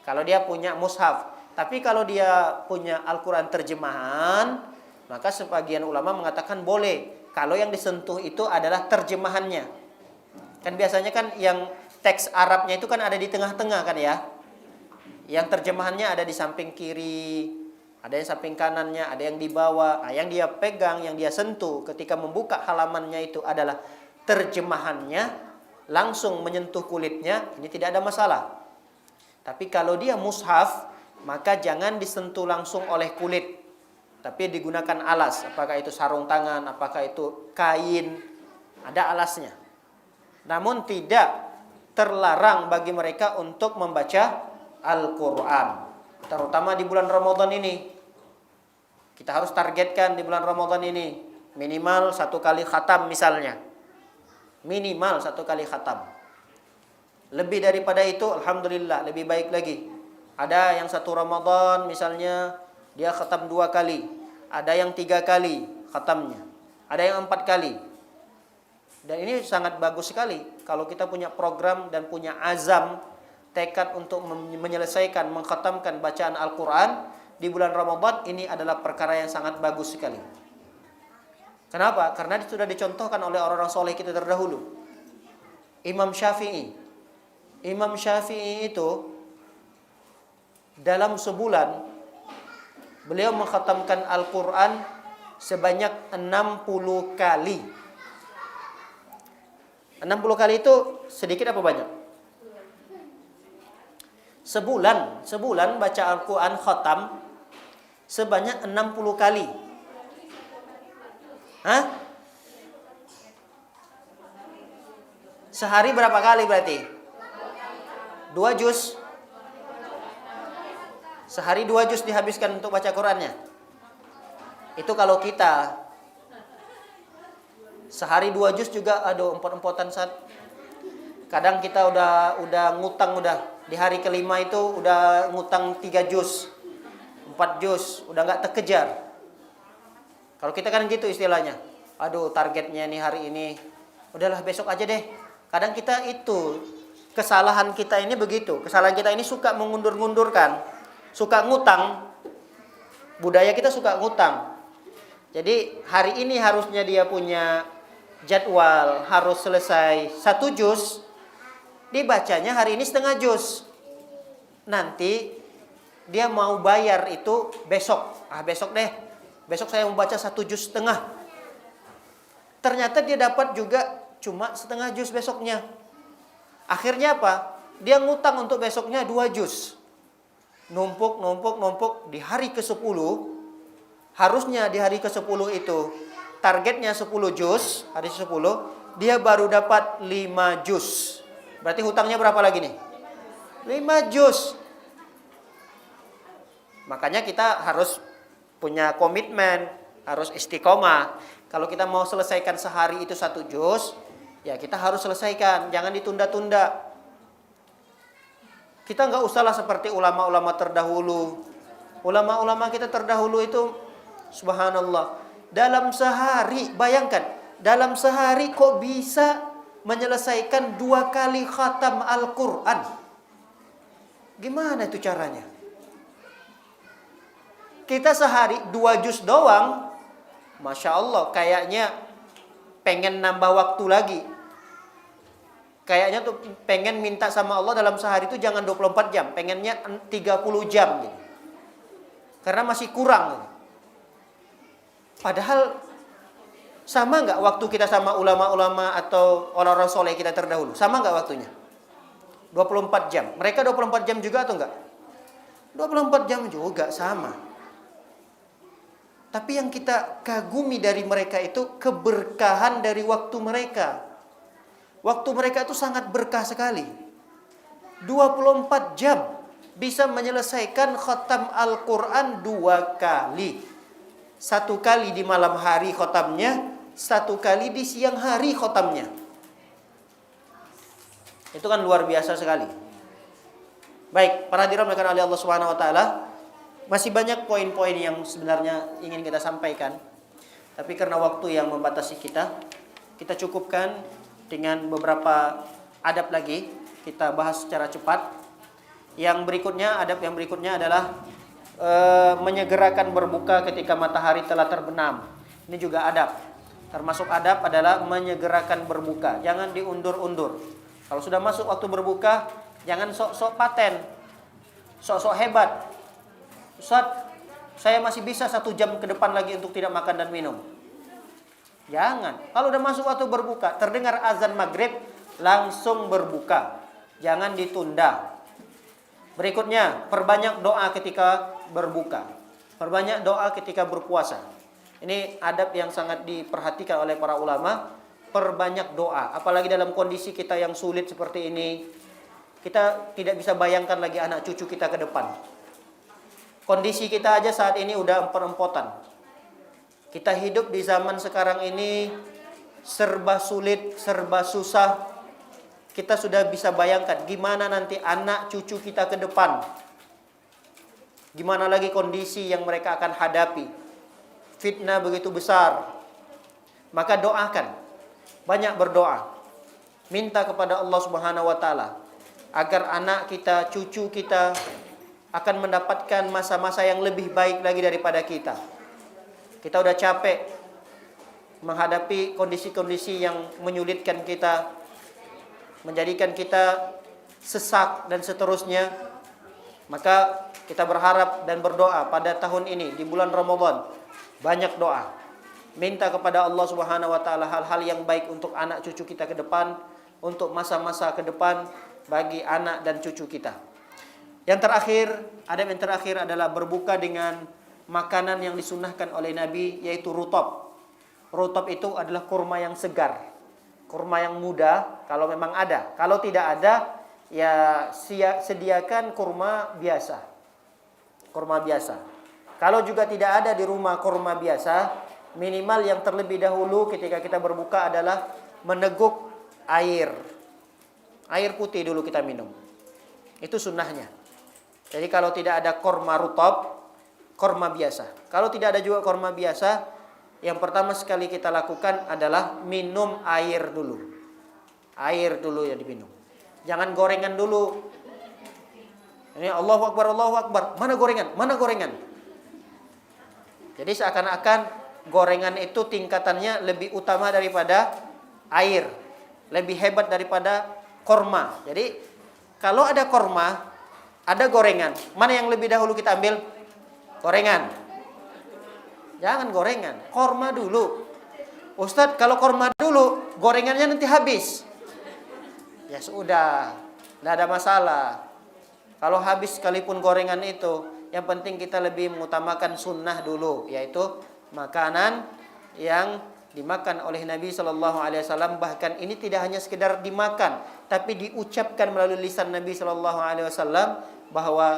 kalau dia punya mushaf. Tapi kalau dia punya Al-Quran terjemahan, maka sebagian ulama mengatakan boleh kalau yang disentuh itu adalah terjemahannya. Kan biasanya kan yang teks Arabnya itu kan ada di tengah-tengah kan ya. Yang terjemahannya ada di samping kiri, ada yang samping kanannya, ada yang di bawah. Nah, yang dia pegang, yang dia sentuh ketika membuka halamannya itu adalah terjemahannya, langsung menyentuh kulitnya, ini tidak ada masalah. Tapi kalau dia mushaf, maka jangan disentuh langsung oleh kulit, tapi digunakan alas. Apakah itu sarung tangan, apakah itu kain, ada alasnya. Namun tidak terlarang bagi mereka untuk membaca Al-Quran, terutama di bulan Ramadan ini. Kita harus targetkan di bulan Ramadan ini minimal 1 kali khatam misalnya. Minimal 1 kali khatam. Lebih daripada itu alhamdulillah, lebih baik lagi. Ada yang 1 Ramadan misalnya dia khatam 2 kali, ada yang 3 kali khatamnya, ada yang 4 kali. Dan ini sangat bagus sekali kalau kita punya program dan punya azam, tekad untuk menyelesaikan, mengkhatamkan bacaan Al-Quran di bulan Ramadan. Ini adalah perkara yang sangat bagus sekali. Kenapa? Karena sudah dicontohkan oleh orang-orang soleh kita terdahulu. Imam Syafi'i itu dalam sebulan beliau mengkhatamkan Al-Quran sebanyak 60 kali. 60 kali itu sedikit apa banyak? Sebulan baca Al-Quran khatam sebanyak 60 kali. Hah? Sehari berapa kali berarti? 2 juz. Sehari 2 juz dihabiskan untuk baca Qurannya. Itu kalau kita. Sehari 2 juz juga aduh empot-empotan saat. Kadang kita udah ngutang di hari kelima itu udah ngutang 3 juz, 4 juz, udah nggak terkejar. Kalau kita kan gitu istilahnya. Aduh targetnya nih hari ini, udahlah besok aja deh. Kadang kita itu, kesalahan kita ini begitu. Kesalahan kita ini suka mengundur-ngundurkan, suka ngutang. Budaya kita suka ngutang. Jadi hari ini harusnya dia punya jadwal, harus selesai 1 juz. Dibacanya hari ini setengah juz. Nanti dia mau bayar itu besok. Besok deh. Besok saya mau baca 1 juz setengah. Ternyata dia dapat juga cuma setengah juz besoknya. Akhirnya apa? Dia ngutang untuk besoknya 2 juz. Numpuk. Di hari ke-10, harusnya di hari ke-10 itu targetnya 10 juz, hari 10, dia baru dapat 5 juz. Berarti hutangnya berapa lagi nih? 5 juz. Makanya kita harus punya komitmen, harus istiqomah. Kalau kita mau selesaikan sehari itu 1 juz, ya kita harus selesaikan, jangan ditunda-tunda. Kita nggak usahlah seperti ulama-ulama terdahulu. Ulama-ulama kita terdahulu itu, subhanallah, dalam sehari, bayangkan, dalam sehari kok bisa menyelesaikan 2 kali khatam Al-Quran. Gimana itu caranya? Kita sehari 2 juz doang, Masya Allah, kayaknya pengen nambah waktu lagi. Kayaknya tuh pengen minta sama Allah dalam sehari itu jangan 24 jam, pengennya 30 jam gitu. Karena masih kurang gitu. Padahal sama nggak waktu kita sama ulama-ulama atau orang-orang soleh kita terdahulu? Sama nggak waktunya? 24 jam. Mereka 24 jam juga atau enggak? 24 jam juga sama. Tapi yang kita kagumi dari mereka itu keberkahan dari waktu mereka. Waktu mereka itu sangat berkah sekali. 24 jam bisa menyelesaikan khatam Al-Quran 2 kali. 1 kali di malam hari khatamnya, 1 kali di siang hari khatamnya. Itu kan luar biasa sekali. Baik, para hadirin oleh Allah Subhanahu wa taala, masih banyak poin-poin yang sebenarnya ingin kita sampaikan. Tapi karena waktu yang membatasi kita cukupkan dengan beberapa adab lagi. Kita bahas secara cepat. Yang berikutnya, adab yang berikutnya adalah menyegerakan berbuka ketika matahari telah terbenam. Ini juga adab. Termasuk adab adalah menyegerakan berbuka. Jangan diundur-undur. Kalau sudah masuk waktu berbuka, jangan sok-sok paten, sok-sok hebat. Ustaz, saya masih bisa 1 jam ke depan lagi untuk tidak makan dan minum. Jangan. Kalau udah masuk waktu berbuka, terdengar azan maghrib, langsung berbuka. Jangan ditunda. Berikutnya, perbanyak doa ketika berbuka. Perbanyak doa ketika berpuasa. Ini adab yang sangat diperhatikan oleh para ulama. Perbanyak doa. Apalagi dalam kondisi kita yang sulit seperti ini. Kita tidak bisa bayangkan lagi anak cucu kita ke depan. Kondisi kita aja saat ini udah empot-empotan. Kita hidup di zaman sekarang ini serba sulit, serba susah. Kita sudah bisa bayangkan gimana nanti anak cucu kita ke depan. Gimana lagi kondisi yang mereka akan hadapi. Fitnah begitu besar. Maka doakan. Banyak berdoa. Minta kepada Allah Subhanahu wa taala agar anak kita, cucu kita akan mendapatkan masa-masa yang lebih baik lagi daripada kita. Kita udah capek menghadapi kondisi-kondisi yang menyulitkan kita, menjadikan kita sesak dan seterusnya. Maka kita berharap dan berdoa pada tahun ini di bulan Ramadan, banyak doa. Minta kepada Allah Subhanahu wa taala hal-hal yang baik untuk anak cucu kita ke depan, untuk masa-masa ke depan bagi anak dan cucu kita. Yang terakhir, adab yang terakhir adalah berbuka dengan makanan yang disunnahkan oleh Nabi, yaitu rutab. Rutab itu adalah kurma yang segar, kurma yang muda kalau memang ada. Kalau tidak ada, ya sediakan kurma biasa. Kurma biasa. Kalau juga tidak ada di rumah kurma biasa, minimal yang terlebih dahulu ketika kita berbuka adalah meneguk air. Air putih dulu kita minum. Itu sunnahnya. Jadi kalau tidak ada korma rutab, korma biasa. Kalau tidak ada juga korma biasa, yang pertama sekali kita lakukan adalah minum air dulu. Air dulu yang diminum. Jangan gorengan dulu. Ini Allahu Akbar, Allahu Akbar. Mana gorengan? Mana gorengan? Jadi seakan-akan gorengan itu tingkatannya lebih utama daripada air. Lebih hebat daripada korma. Jadi kalau ada korma, ada gorengan. Mana yang lebih dahulu kita ambil? Gorengan. Jangan gorengan. Korma dulu. Ustadz, kalau korma dulu, gorengannya nanti habis. Ya sudah. Tidak ada masalah. Kalau habis sekalipun gorengan itu, yang penting kita lebih mengutamakan sunnah dulu. Yaitu makanan yang dimakan oleh Nabi SAW. Bahkan ini tidak hanya sekedar dimakan, tapi diucapkan melalui lisan Nabi SAW bahwa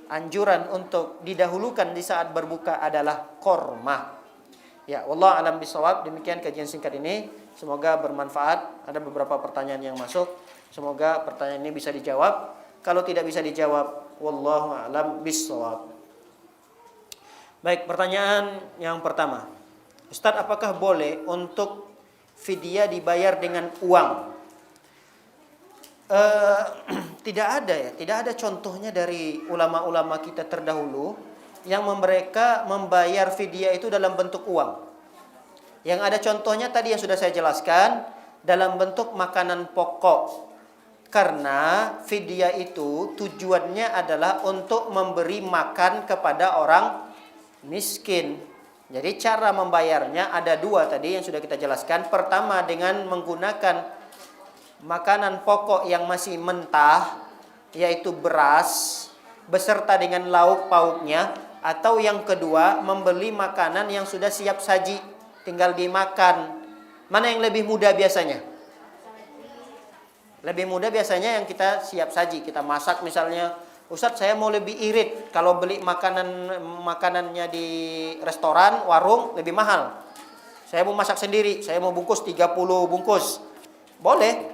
anjuran untuk didahulukan di saat berbuka adalah korma. Ya, wallahu alam bisawab. Demikian kajian singkat ini. Semoga bermanfaat. Ada beberapa pertanyaan yang masuk. Semoga pertanyaan ini bisa dijawab. Kalau tidak bisa dijawab, wallahu alam bisawab. Baik, pertanyaan yang pertama. Ustadz, apakah boleh untuk fidyah dibayar dengan uang? Tidak ada contohnya dari ulama-ulama kita terdahulu yang mereka membayar fidyah itu dalam bentuk uang. Yang ada contohnya tadi yang sudah saya jelaskan, dalam bentuk makanan pokok. Karena fidyah itu tujuannya adalah untuk memberi makan kepada orang miskin. Jadi cara membayarnya ada dua tadi yang sudah kita jelaskan. Pertama dengan menggunakan makanan pokok yang masih mentah, yaitu beras beserta dengan lauk pauknya, Atau yang kedua, membeli makanan yang sudah siap saji, tinggal dimakan. Mana yang lebih mudah biasanya? Lebih mudah biasanya yang kita siap saji, kita masak misalnya. Ustadz, saya mau lebih irit kalau beli makanannya di restoran, warung lebih mahal. Saya mau masak sendiri, saya mau bungkus 30 bungkus. Boleh,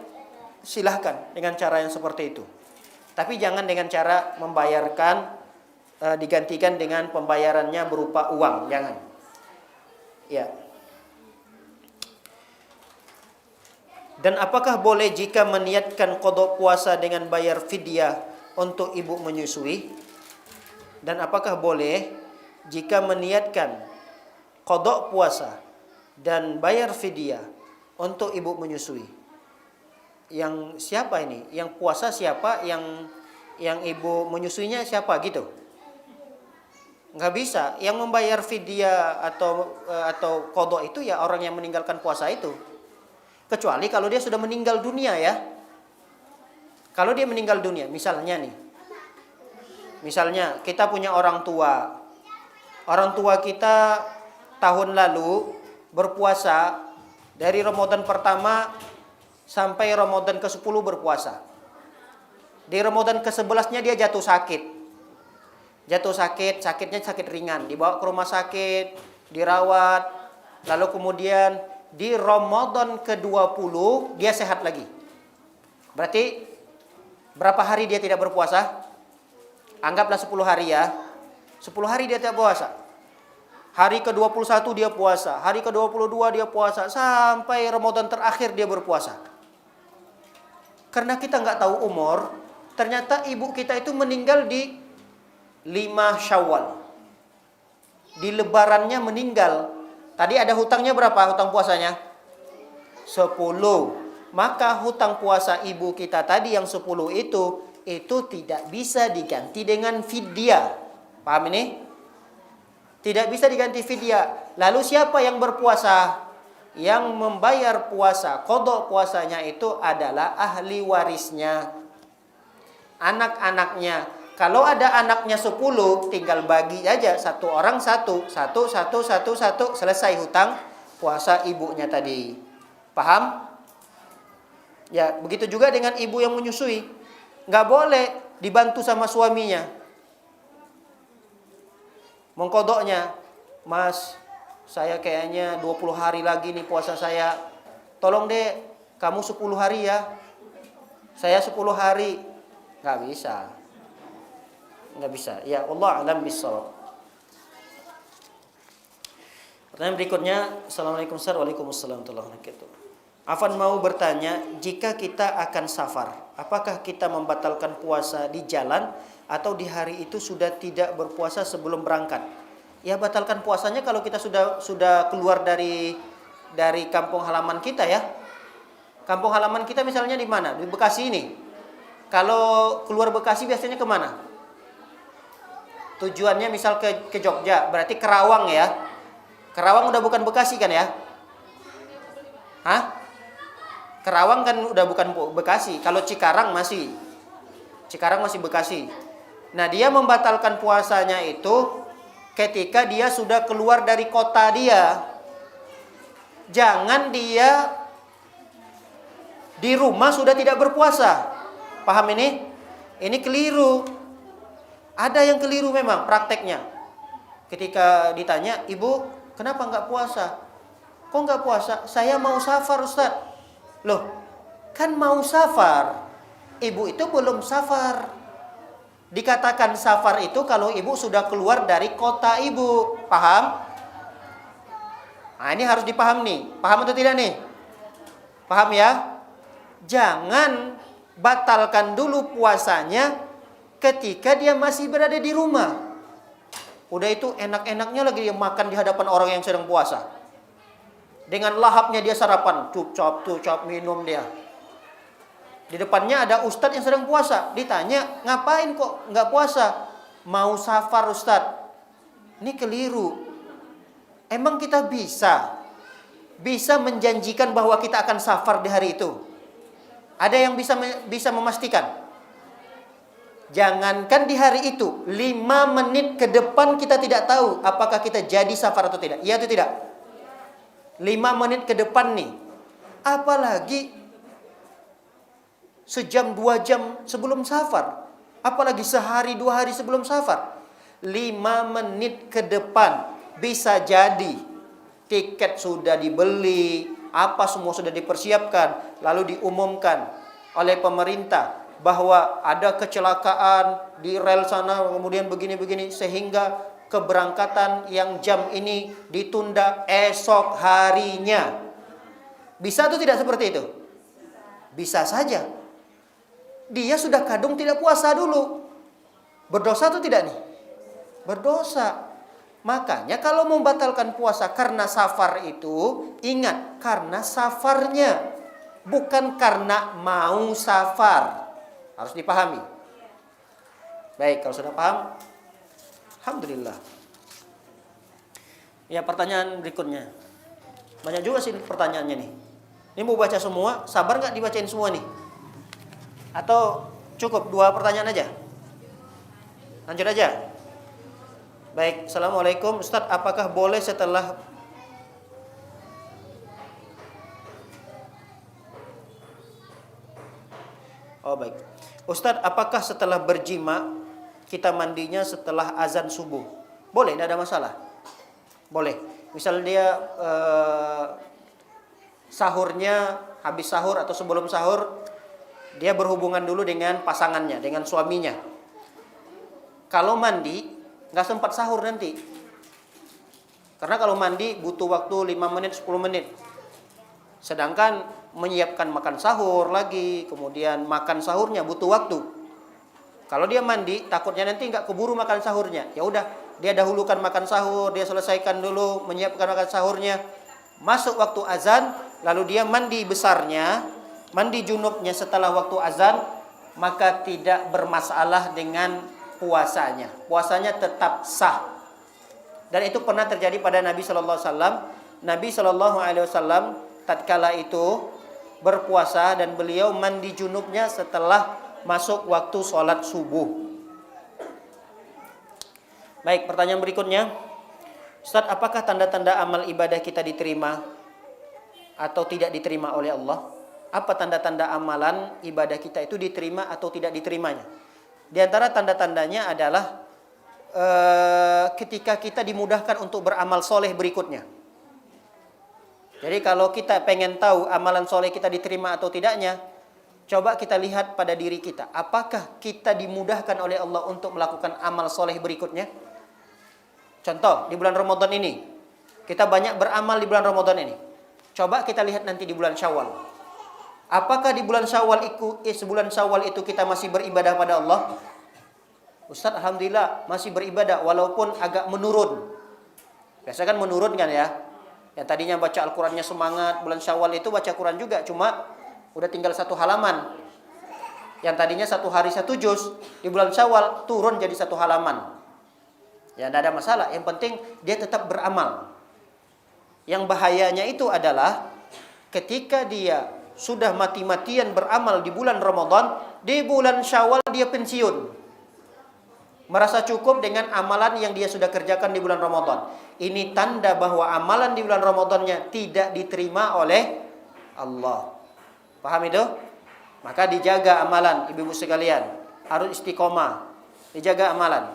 silahkan dengan cara yang seperti itu. Tapi jangan dengan cara membayarkan digantikan dengan pembayarannya berupa uang, jangan. Ya. Dan apakah boleh jika meniatkan qada puasa dengan bayar fidyah untuk ibu menyusui? Dan apakah boleh jika meniatkan qada puasa dan bayar fidyah untuk ibu menyusui? Yang siapa ini? Yang puasa siapa? Yang ibu menyusuinya siapa gitu? Nggak bisa. Yang membayar fidyah atau qada itu ya orang yang meninggalkan puasa itu. Kecuali kalau dia sudah meninggal dunia ya. Kalau dia meninggal dunia, misalnya nih. Misalnya kita punya orang tua. Orang tua kita tahun lalu berpuasa dari Ramadan pertama sampai Ramadan ke-10 berpuasa. Di Ramadan ke-11-nya dia jatuh sakit. Sakitnya sakit ringan, dibawa ke rumah sakit, dirawat, lalu kemudian di Ramadan ke-20 dia sehat lagi. Berarti berapa hari dia tidak berpuasa? Anggaplah 10 hari ya. 10 hari dia tidak puasa. Hari ke-21 dia puasa, hari ke-22 dia puasa, sampai Ramadan terakhir dia berpuasa. Karena kita nggak tahu umur, ternyata ibu kita itu meninggal di 5 Syawal. Di lebarannya meninggal. Tadi ada hutangnya berapa hutang puasanya? 10. Maka hutang puasa ibu kita tadi yang 10 itu tidak bisa diganti dengan fidyah. Paham ini? Tidak bisa diganti fidyah. Lalu siapa yang berpuasa? Yang membayar puasa, qada puasanya itu adalah ahli warisnya, anak-anaknya. Kalau ada anaknya 10, tinggal bagi aja satu orang satu, selesai hutang puasa ibunya tadi. Paham? Ya, begitu juga dengan ibu yang menyusui. Nggak boleh dibantu sama suaminya. Mengkodoknya, Mas, saya kayaknya 20 hari lagi nih puasa saya. Tolong deh, kamu 10 hari ya. Saya 10 hari. Nggak bisa. Nggak bisa. Ya Allah alam bissawab. Pertanyaan berikutnya. Assalamualaikum warahmatullahi wabarakatuh. Afan mau bertanya, jika kita akan safar, apakah kita membatalkan puasa di jalan atau di hari itu sudah tidak berpuasa sebelum berangkat? Ya, batalkan puasanya kalau kita sudah keluar dari kampung halaman kita ya. Kampung halaman kita misalnya di mana? Di Bekasi ini. Kalau keluar Bekasi biasanya kemana? Tujuannya misal ke Jogja, berarti Kerawang ya. Kerawang udah bukan Bekasi kan ya? Hah? Kerawang kan udah bukan Bekasi. Kalau Cikarang masih Bekasi. Nah, dia membatalkan puasanya itu ketika dia sudah keluar dari kota dia. Jangan dia di rumah sudah tidak berpuasa. Paham ini? Ini keliru. Ada yang keliru memang prakteknya. Ketika ditanya, ibu kenapa nggak puasa? Kok nggak puasa? Saya mau safar Ustaz. Loh, kan mau safar. Ibu itu belum safar. Dikatakan safar itu kalau ibu sudah keluar dari kota ibu. Paham? Nah, ini harus dipaham nih. Paham atau tidak nih? Paham ya? Jangan batalkan dulu puasanya ketika dia masih berada di rumah. Udah itu enak-enaknya lagi dia makan di hadapan orang yang sedang puasa. Dengan lahapnya dia sarapan, cup minum dia. Di depannya ada ustadz yang sedang puasa. Ditanya, ngapain kok nggak puasa? Mau safar ustadz. Ini keliru. Emang kita bisa menjanjikan bahwa kita akan safar di hari itu? Ada yang bisa memastikan? Jangankan di hari itu, 5 menit ke depan kita tidak tahu apakah kita jadi safar atau tidak. Iya atau tidak? 5 menit ke depan nih. Apalagi sejam 2 jam sebelum safar. Apalagi sehari 2 hari sebelum safar. 5 menit ke depan bisa jadi tiket sudah dibeli, apa semua sudah dipersiapkan, lalu diumumkan oleh pemerintah bahwa ada kecelakaan di rel sana, kemudian begini-begini, sehingga keberangkatan yang jam ini ditunda esok harinya. Bisa atau tidak seperti itu? Bisa saja. Dia sudah kadung tidak puasa dulu. Berdosa atau tidak nih? Berdosa. Makanya kalau membatalkan puasa karena safar itu, ingat, karena safarnya, bukan karena mau safar. Harus dipahami. Baik, kalau sudah paham, alhamdulillah. Ya, pertanyaan berikutnya. Banyak juga sih pertanyaannya nih. Ini mau baca semua, sabar nggak dibacain semua nih? Atau cukup 2 pertanyaan aja? Lanjut aja. Baik, assalamualaikum Ustadz, apakah boleh setelah baik. Ustadz, apakah setelah berjima kita mandinya setelah azan subuh? Boleh, tidak ada masalah. Boleh. Misal dia sahurnya, habis sahur atau sebelum sahur, dia berhubungan dulu dengan pasangannya, dengan suaminya. Kalau mandi, nggak sempat sahur nanti. Karena kalau mandi butuh waktu 5 menit, 10 menit. Sedangkan menyiapkan makan sahur lagi, kemudian makan sahurnya butuh waktu. Kalau dia mandi, takutnya nanti nggak keburu makan sahurnya. Ya udah, dia dahulukan makan sahur, dia selesaikan dulu menyiapkan makan sahurnya. Masuk waktu azan, lalu dia mandi besarnya, mandi junubnya setelah waktu azan, maka tidak bermasalah dengan puasanya. Puasanya tetap sah. Dan itu pernah terjadi pada Nabi sallallahu alaihi wasallam. Nabi sallallahu alaihi wasallam tatkala itu berpuasa dan beliau mandi junubnya setelah masuk waktu sholat subuh. Baik, pertanyaan berikutnya. Ustaz, apakah tanda-tanda amal ibadah kita diterima atau tidak diterima oleh Allah? Apa tanda-tanda amalan ibadah kita itu diterima atau tidak diterimanya? Di antara tanda-tandanya adalah ketika kita dimudahkan untuk beramal soleh berikutnya. Jadi kalau kita pengen tahu amalan soleh kita diterima atau tidaknya, coba kita lihat pada diri kita. Apakah kita dimudahkan oleh Allah untuk melakukan amal soleh berikutnya? Contoh, di bulan Ramadan ini, kita banyak beramal di bulan Ramadan ini. Coba kita lihat nanti di bulan Syawal. Apakah di bulan Syawal itu kita masih beribadah pada Allah? Ustaz, alhamdulillah masih beribadah walaupun agak menurun. Biasanya kan menurun kan ya. Yang tadinya baca Al-Qurannya semangat, bulan Syawal itu baca Quran juga, cuma udah tinggal 1 halaman. Yang tadinya 1 hari 1 juz, di bulan Syawal turun jadi 1 halaman. Ya, tidak ada masalah, yang penting dia tetap beramal. Yang bahayanya itu adalah ketika dia sudah mati-matian beramal di bulan Ramadan, di bulan Syawal dia pensiun. Merasa cukup dengan amalan yang dia sudah kerjakan di bulan Ramadan. Ini tanda bahwa amalan di bulan Ramadannya tidak diterima oleh Allah. Paham itu? Maka dijaga amalan, ibu-ibu sekalian. Harus istiqomah. Dijaga amalan.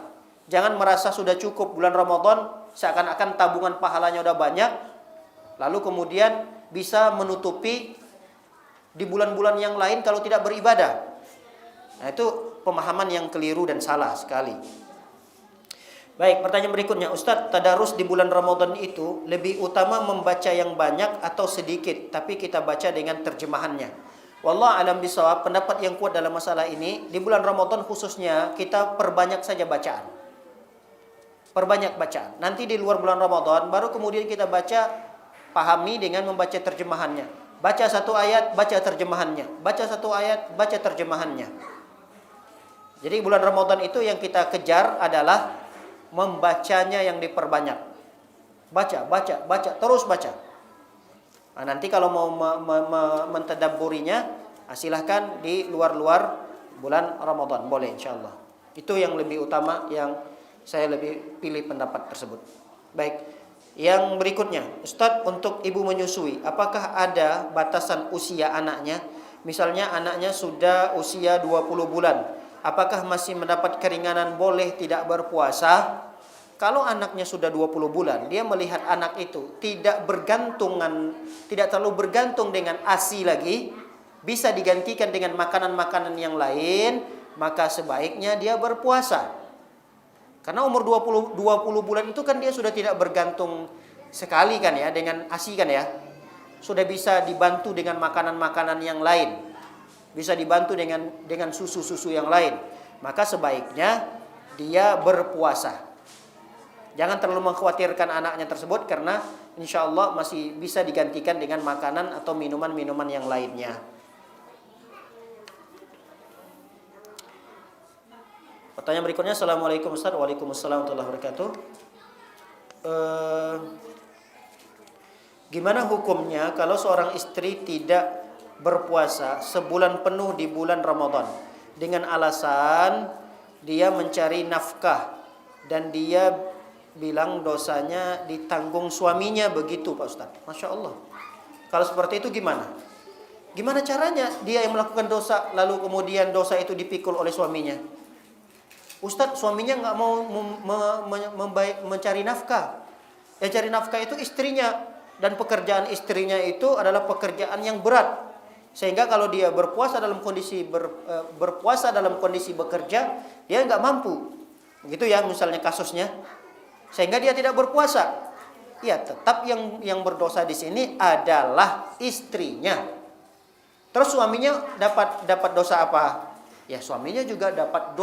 Jangan merasa sudah cukup bulan Ramadan, seakan-akan tabungan pahalanya udah banyak, lalu kemudian bisa menutupi di bulan-bulan yang lain kalau tidak beribadah. Nah, itu pemahaman yang keliru dan salah sekali. Baik, pertanyaan berikutnya. Ustadz, tadarus di bulan Ramadan itu lebih utama membaca yang banyak atau sedikit, tapi kita baca dengan terjemahannya? Wallah alam bisawab, pendapat yang kuat dalam masalah ini, di bulan Ramadan khususnya kita perbanyak saja bacaan. Perbanyak bacaan. Nanti di luar bulan Ramadan baru kemudian kita baca, pahami dengan membaca terjemahannya. Baca 1 ayat, baca terjemahannya. Baca 1 ayat, baca terjemahannya. Jadi bulan Ramadan itu yang kita kejar adalah membacanya yang diperbanyak. Baca, terus baca. Nah, nanti kalau mau mentadabburinya, silahkan di luar-luar bulan Ramadan, boleh insyaallah. Itu yang lebih utama, yang saya lebih pilih pendapat tersebut. Baik, yang berikutnya, Ustadz, untuk ibu menyusui, apakah ada batasan usia anaknya? Misalnya anaknya sudah usia 20 bulan, apakah masih mendapat keringanan boleh tidak berpuasa? Kalau anaknya sudah 20 bulan, dia melihat anak itu tidak terlalu bergantung dengan ASI lagi, bisa digantikan dengan makanan-makanan yang lain, maka sebaiknya dia berpuasa. Karena umur 20 bulan itu kan dia sudah tidak bergantung sekali kan ya dengan ASI kan ya. Sudah bisa dibantu dengan makanan-makanan yang lain. Bisa dibantu dengan susu-susu yang lain. Maka sebaiknya dia berpuasa. Jangan terlalu mengkhawatirkan anaknya tersebut, karena insya Allah masih bisa digantikan dengan makanan atau minuman-minuman yang lainnya. Pertanyaan berikutnya, Assalamualaikum Ustaz. Waalaikumsalam warahmatullahi wabarakatuh. Gimana hukumnya kalau seorang istri tidak berpuasa sebulan penuh di bulan Ramadan dengan alasan dia mencari nafkah dan dia bilang dosanya ditanggung suaminya, begitu Pak Ustaz? Masya Allah. Kalau seperti itu gimana? Gimana caranya dia yang melakukan dosa lalu kemudian dosa itu dipikul oleh suaminya? Ustaz, suaminya nggak mau mencari nafkah. Yang cari nafkah itu istrinya. Dan pekerjaan istrinya itu adalah pekerjaan yang berat. Sehingga kalau dia berpuasa dalam kondisi bekerja, dia nggak mampu. Begitu ya misalnya kasusnya. Sehingga dia tidak berpuasa. Ya, tetap yang berdosa di sini adalah istrinya. Terus suaminya dapat dosa apa? Ya, suaminya juga dapat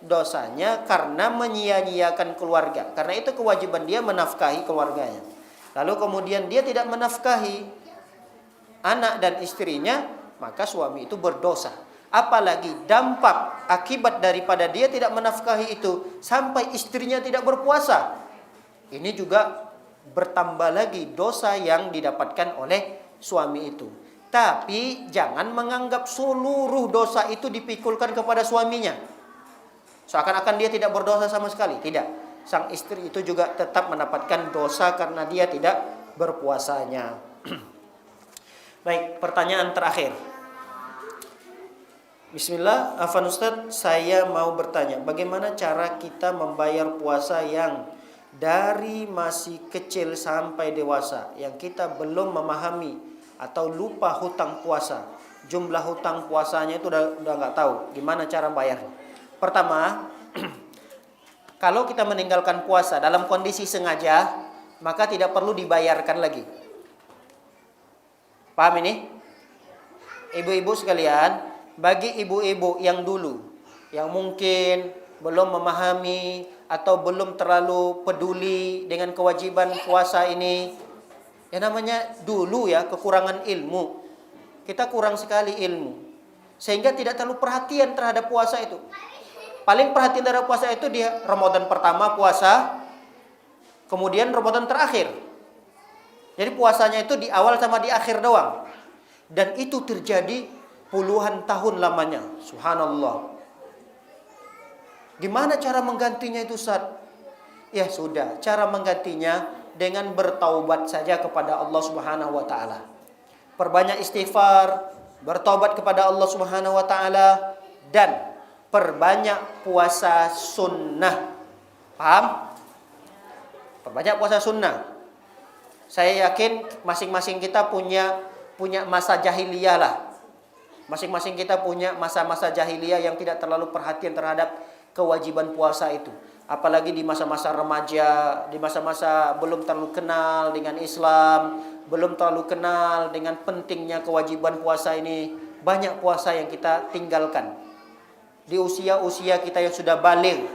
dosanya karena menyia-nyiakan keluarga. Karena itu kewajiban dia menafkahi keluarganya. Lalu kemudian dia tidak menafkahi anak dan istrinya, maka suami itu berdosa. Apalagi dampak akibat daripada dia tidak menafkahi itu sampai istrinya tidak berpuasa. Ini juga bertambah lagi dosa yang didapatkan oleh suami itu. Tapi jangan menganggap seluruh dosa itu dipikulkan kepada suaminya. Seakan-akan dia tidak berdosa sama sekali. Tidak. Sang istri itu juga tetap mendapatkan dosa karena dia tidak berpuasanya. Baik, pertanyaan terakhir. Bismillah, Afan Ustaz, saya mau bertanya, bagaimana cara kita membayar puasa yang dari masih kecil sampai dewasa, yang kita belum memahami atau lupa hutang puasa, jumlah hutang puasanya itu udah nggak tahu, gimana cara bayarnya? Pertama, kalau kita meninggalkan puasa dalam kondisi sengaja, maka tidak perlu dibayarkan lagi. Paham ini? Ibu-ibu sekalian, bagi ibu-ibu yang dulu, yang mungkin belum memahami atau belum terlalu peduli dengan kewajiban puasa ini, ya namanya dulu ya, kekurangan ilmu. Kita kurang sekali ilmu, sehingga tidak terlalu perhatian terhadap puasa itu. Paling perhatian terhadap puasa itu di Ramadan pertama puasa, kemudian Ramadan terakhir. Jadi puasanya itu di awal sama di akhir doang. Dan itu terjadi puluhan tahun lamanya. Subhanallah. Gimana cara menggantinya itu, Ustaz? Ya sudah, cara menggantinya dengan bertaubat saja kepada Allah Subhanahu wa taala. Perbanyak istighfar, bertaubat kepada Allah Subhanahu wa taala, dan perbanyak puasa sunnah. Paham? Perbanyak puasa sunnah. Saya yakin masing-masing kita punya masa jahiliyah lah. Masing-masing kita punya masa-masa jahiliyah yang tidak terlalu perhatian terhadap kewajiban puasa itu. Apalagi di masa-masa remaja, di masa-masa belum terlalu kenal dengan Islam, belum terlalu kenal dengan pentingnya kewajiban puasa ini. Banyak puasa yang kita tinggalkan. Di usia-usia kita yang sudah baligh,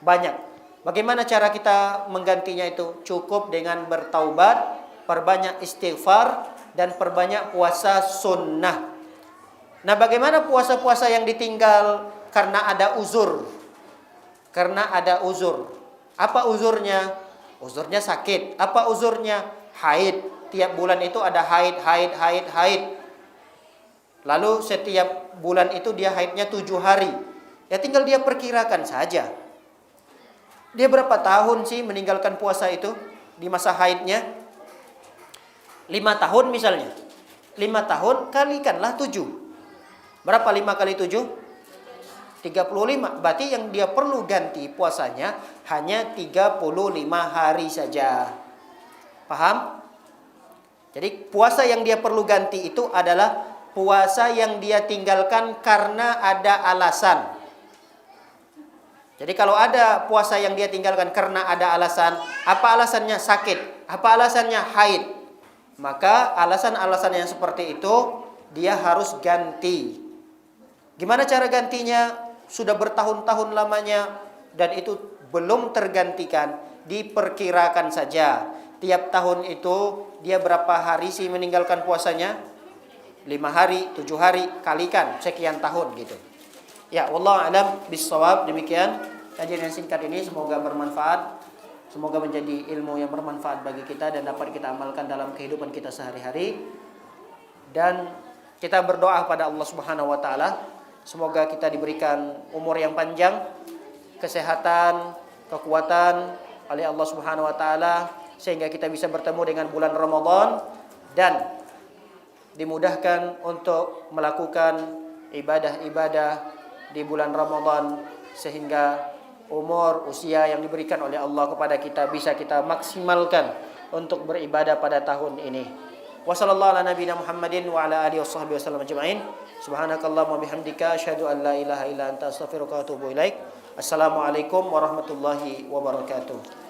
banyak. Bagaimana cara kita menggantinya itu? Cukup dengan bertaubat, perbanyak istighfar, dan perbanyak puasa sunnah. Nah, bagaimana puasa-puasa yang ditinggal karena ada uzur? Karena ada uzur. Apa uzurnya? Uzurnya sakit. Apa uzurnya? Haid. Tiap bulan itu ada haid. Lalu setiap bulan itu dia haidnya 7 hari. Ya tinggal dia perkirakan saja. Dia berapa tahun sih meninggalkan puasa itu di masa haidnya? 5 tahun misalnya. 5 tahun kalikanlah 7. Berapa 5 kali 7? 35. Berarti yang dia perlu ganti puasanya hanya 35 hari saja. Paham? Jadi puasa yang dia perlu ganti itu adalah puasa yang dia tinggalkan karena ada alasan. Jadi kalau ada puasa yang dia tinggalkan karena ada alasan, apa alasannya? Sakit, apa alasannya? Haid. Maka alasan-alasan yang seperti itu dia harus ganti. Gimana cara gantinya? Sudah bertahun-tahun lamanya dan itu belum tergantikan, diperkirakan saja. Tiap tahun itu dia berapa hari sih meninggalkan puasanya? 5 hari, 7 hari, kalikan sekian tahun gitu. Ya, wallahu a'lam bissawab. Demikian kajian yang singkat ini, semoga bermanfaat. Semoga menjadi ilmu yang bermanfaat bagi kita dan dapat kita amalkan dalam kehidupan kita sehari-hari. Dan kita berdoa pada Allah Subhanahu wa taala, semoga kita diberikan umur yang panjang, kesehatan, kekuatan oleh Allah Subhanahu wa taala sehingga kita bisa bertemu dengan bulan Ramadan dan dimudahkan untuk melakukan ibadah-ibadah di bulan Ramadan sehingga umur usia yang diberikan oleh Allah kepada kita bisa kita maksimalkan untuk beribadah pada tahun ini. Wassallallahu ala nabiyina Muhammadin wa ala alihi washabbihi wasallam ajma'in. Subhanakallahumma bihamdika asyhadu an la ilaha illa anta astaghfiruka wa atubu ilaik. Assalamualaikum warahmatullahi wabarakatuh.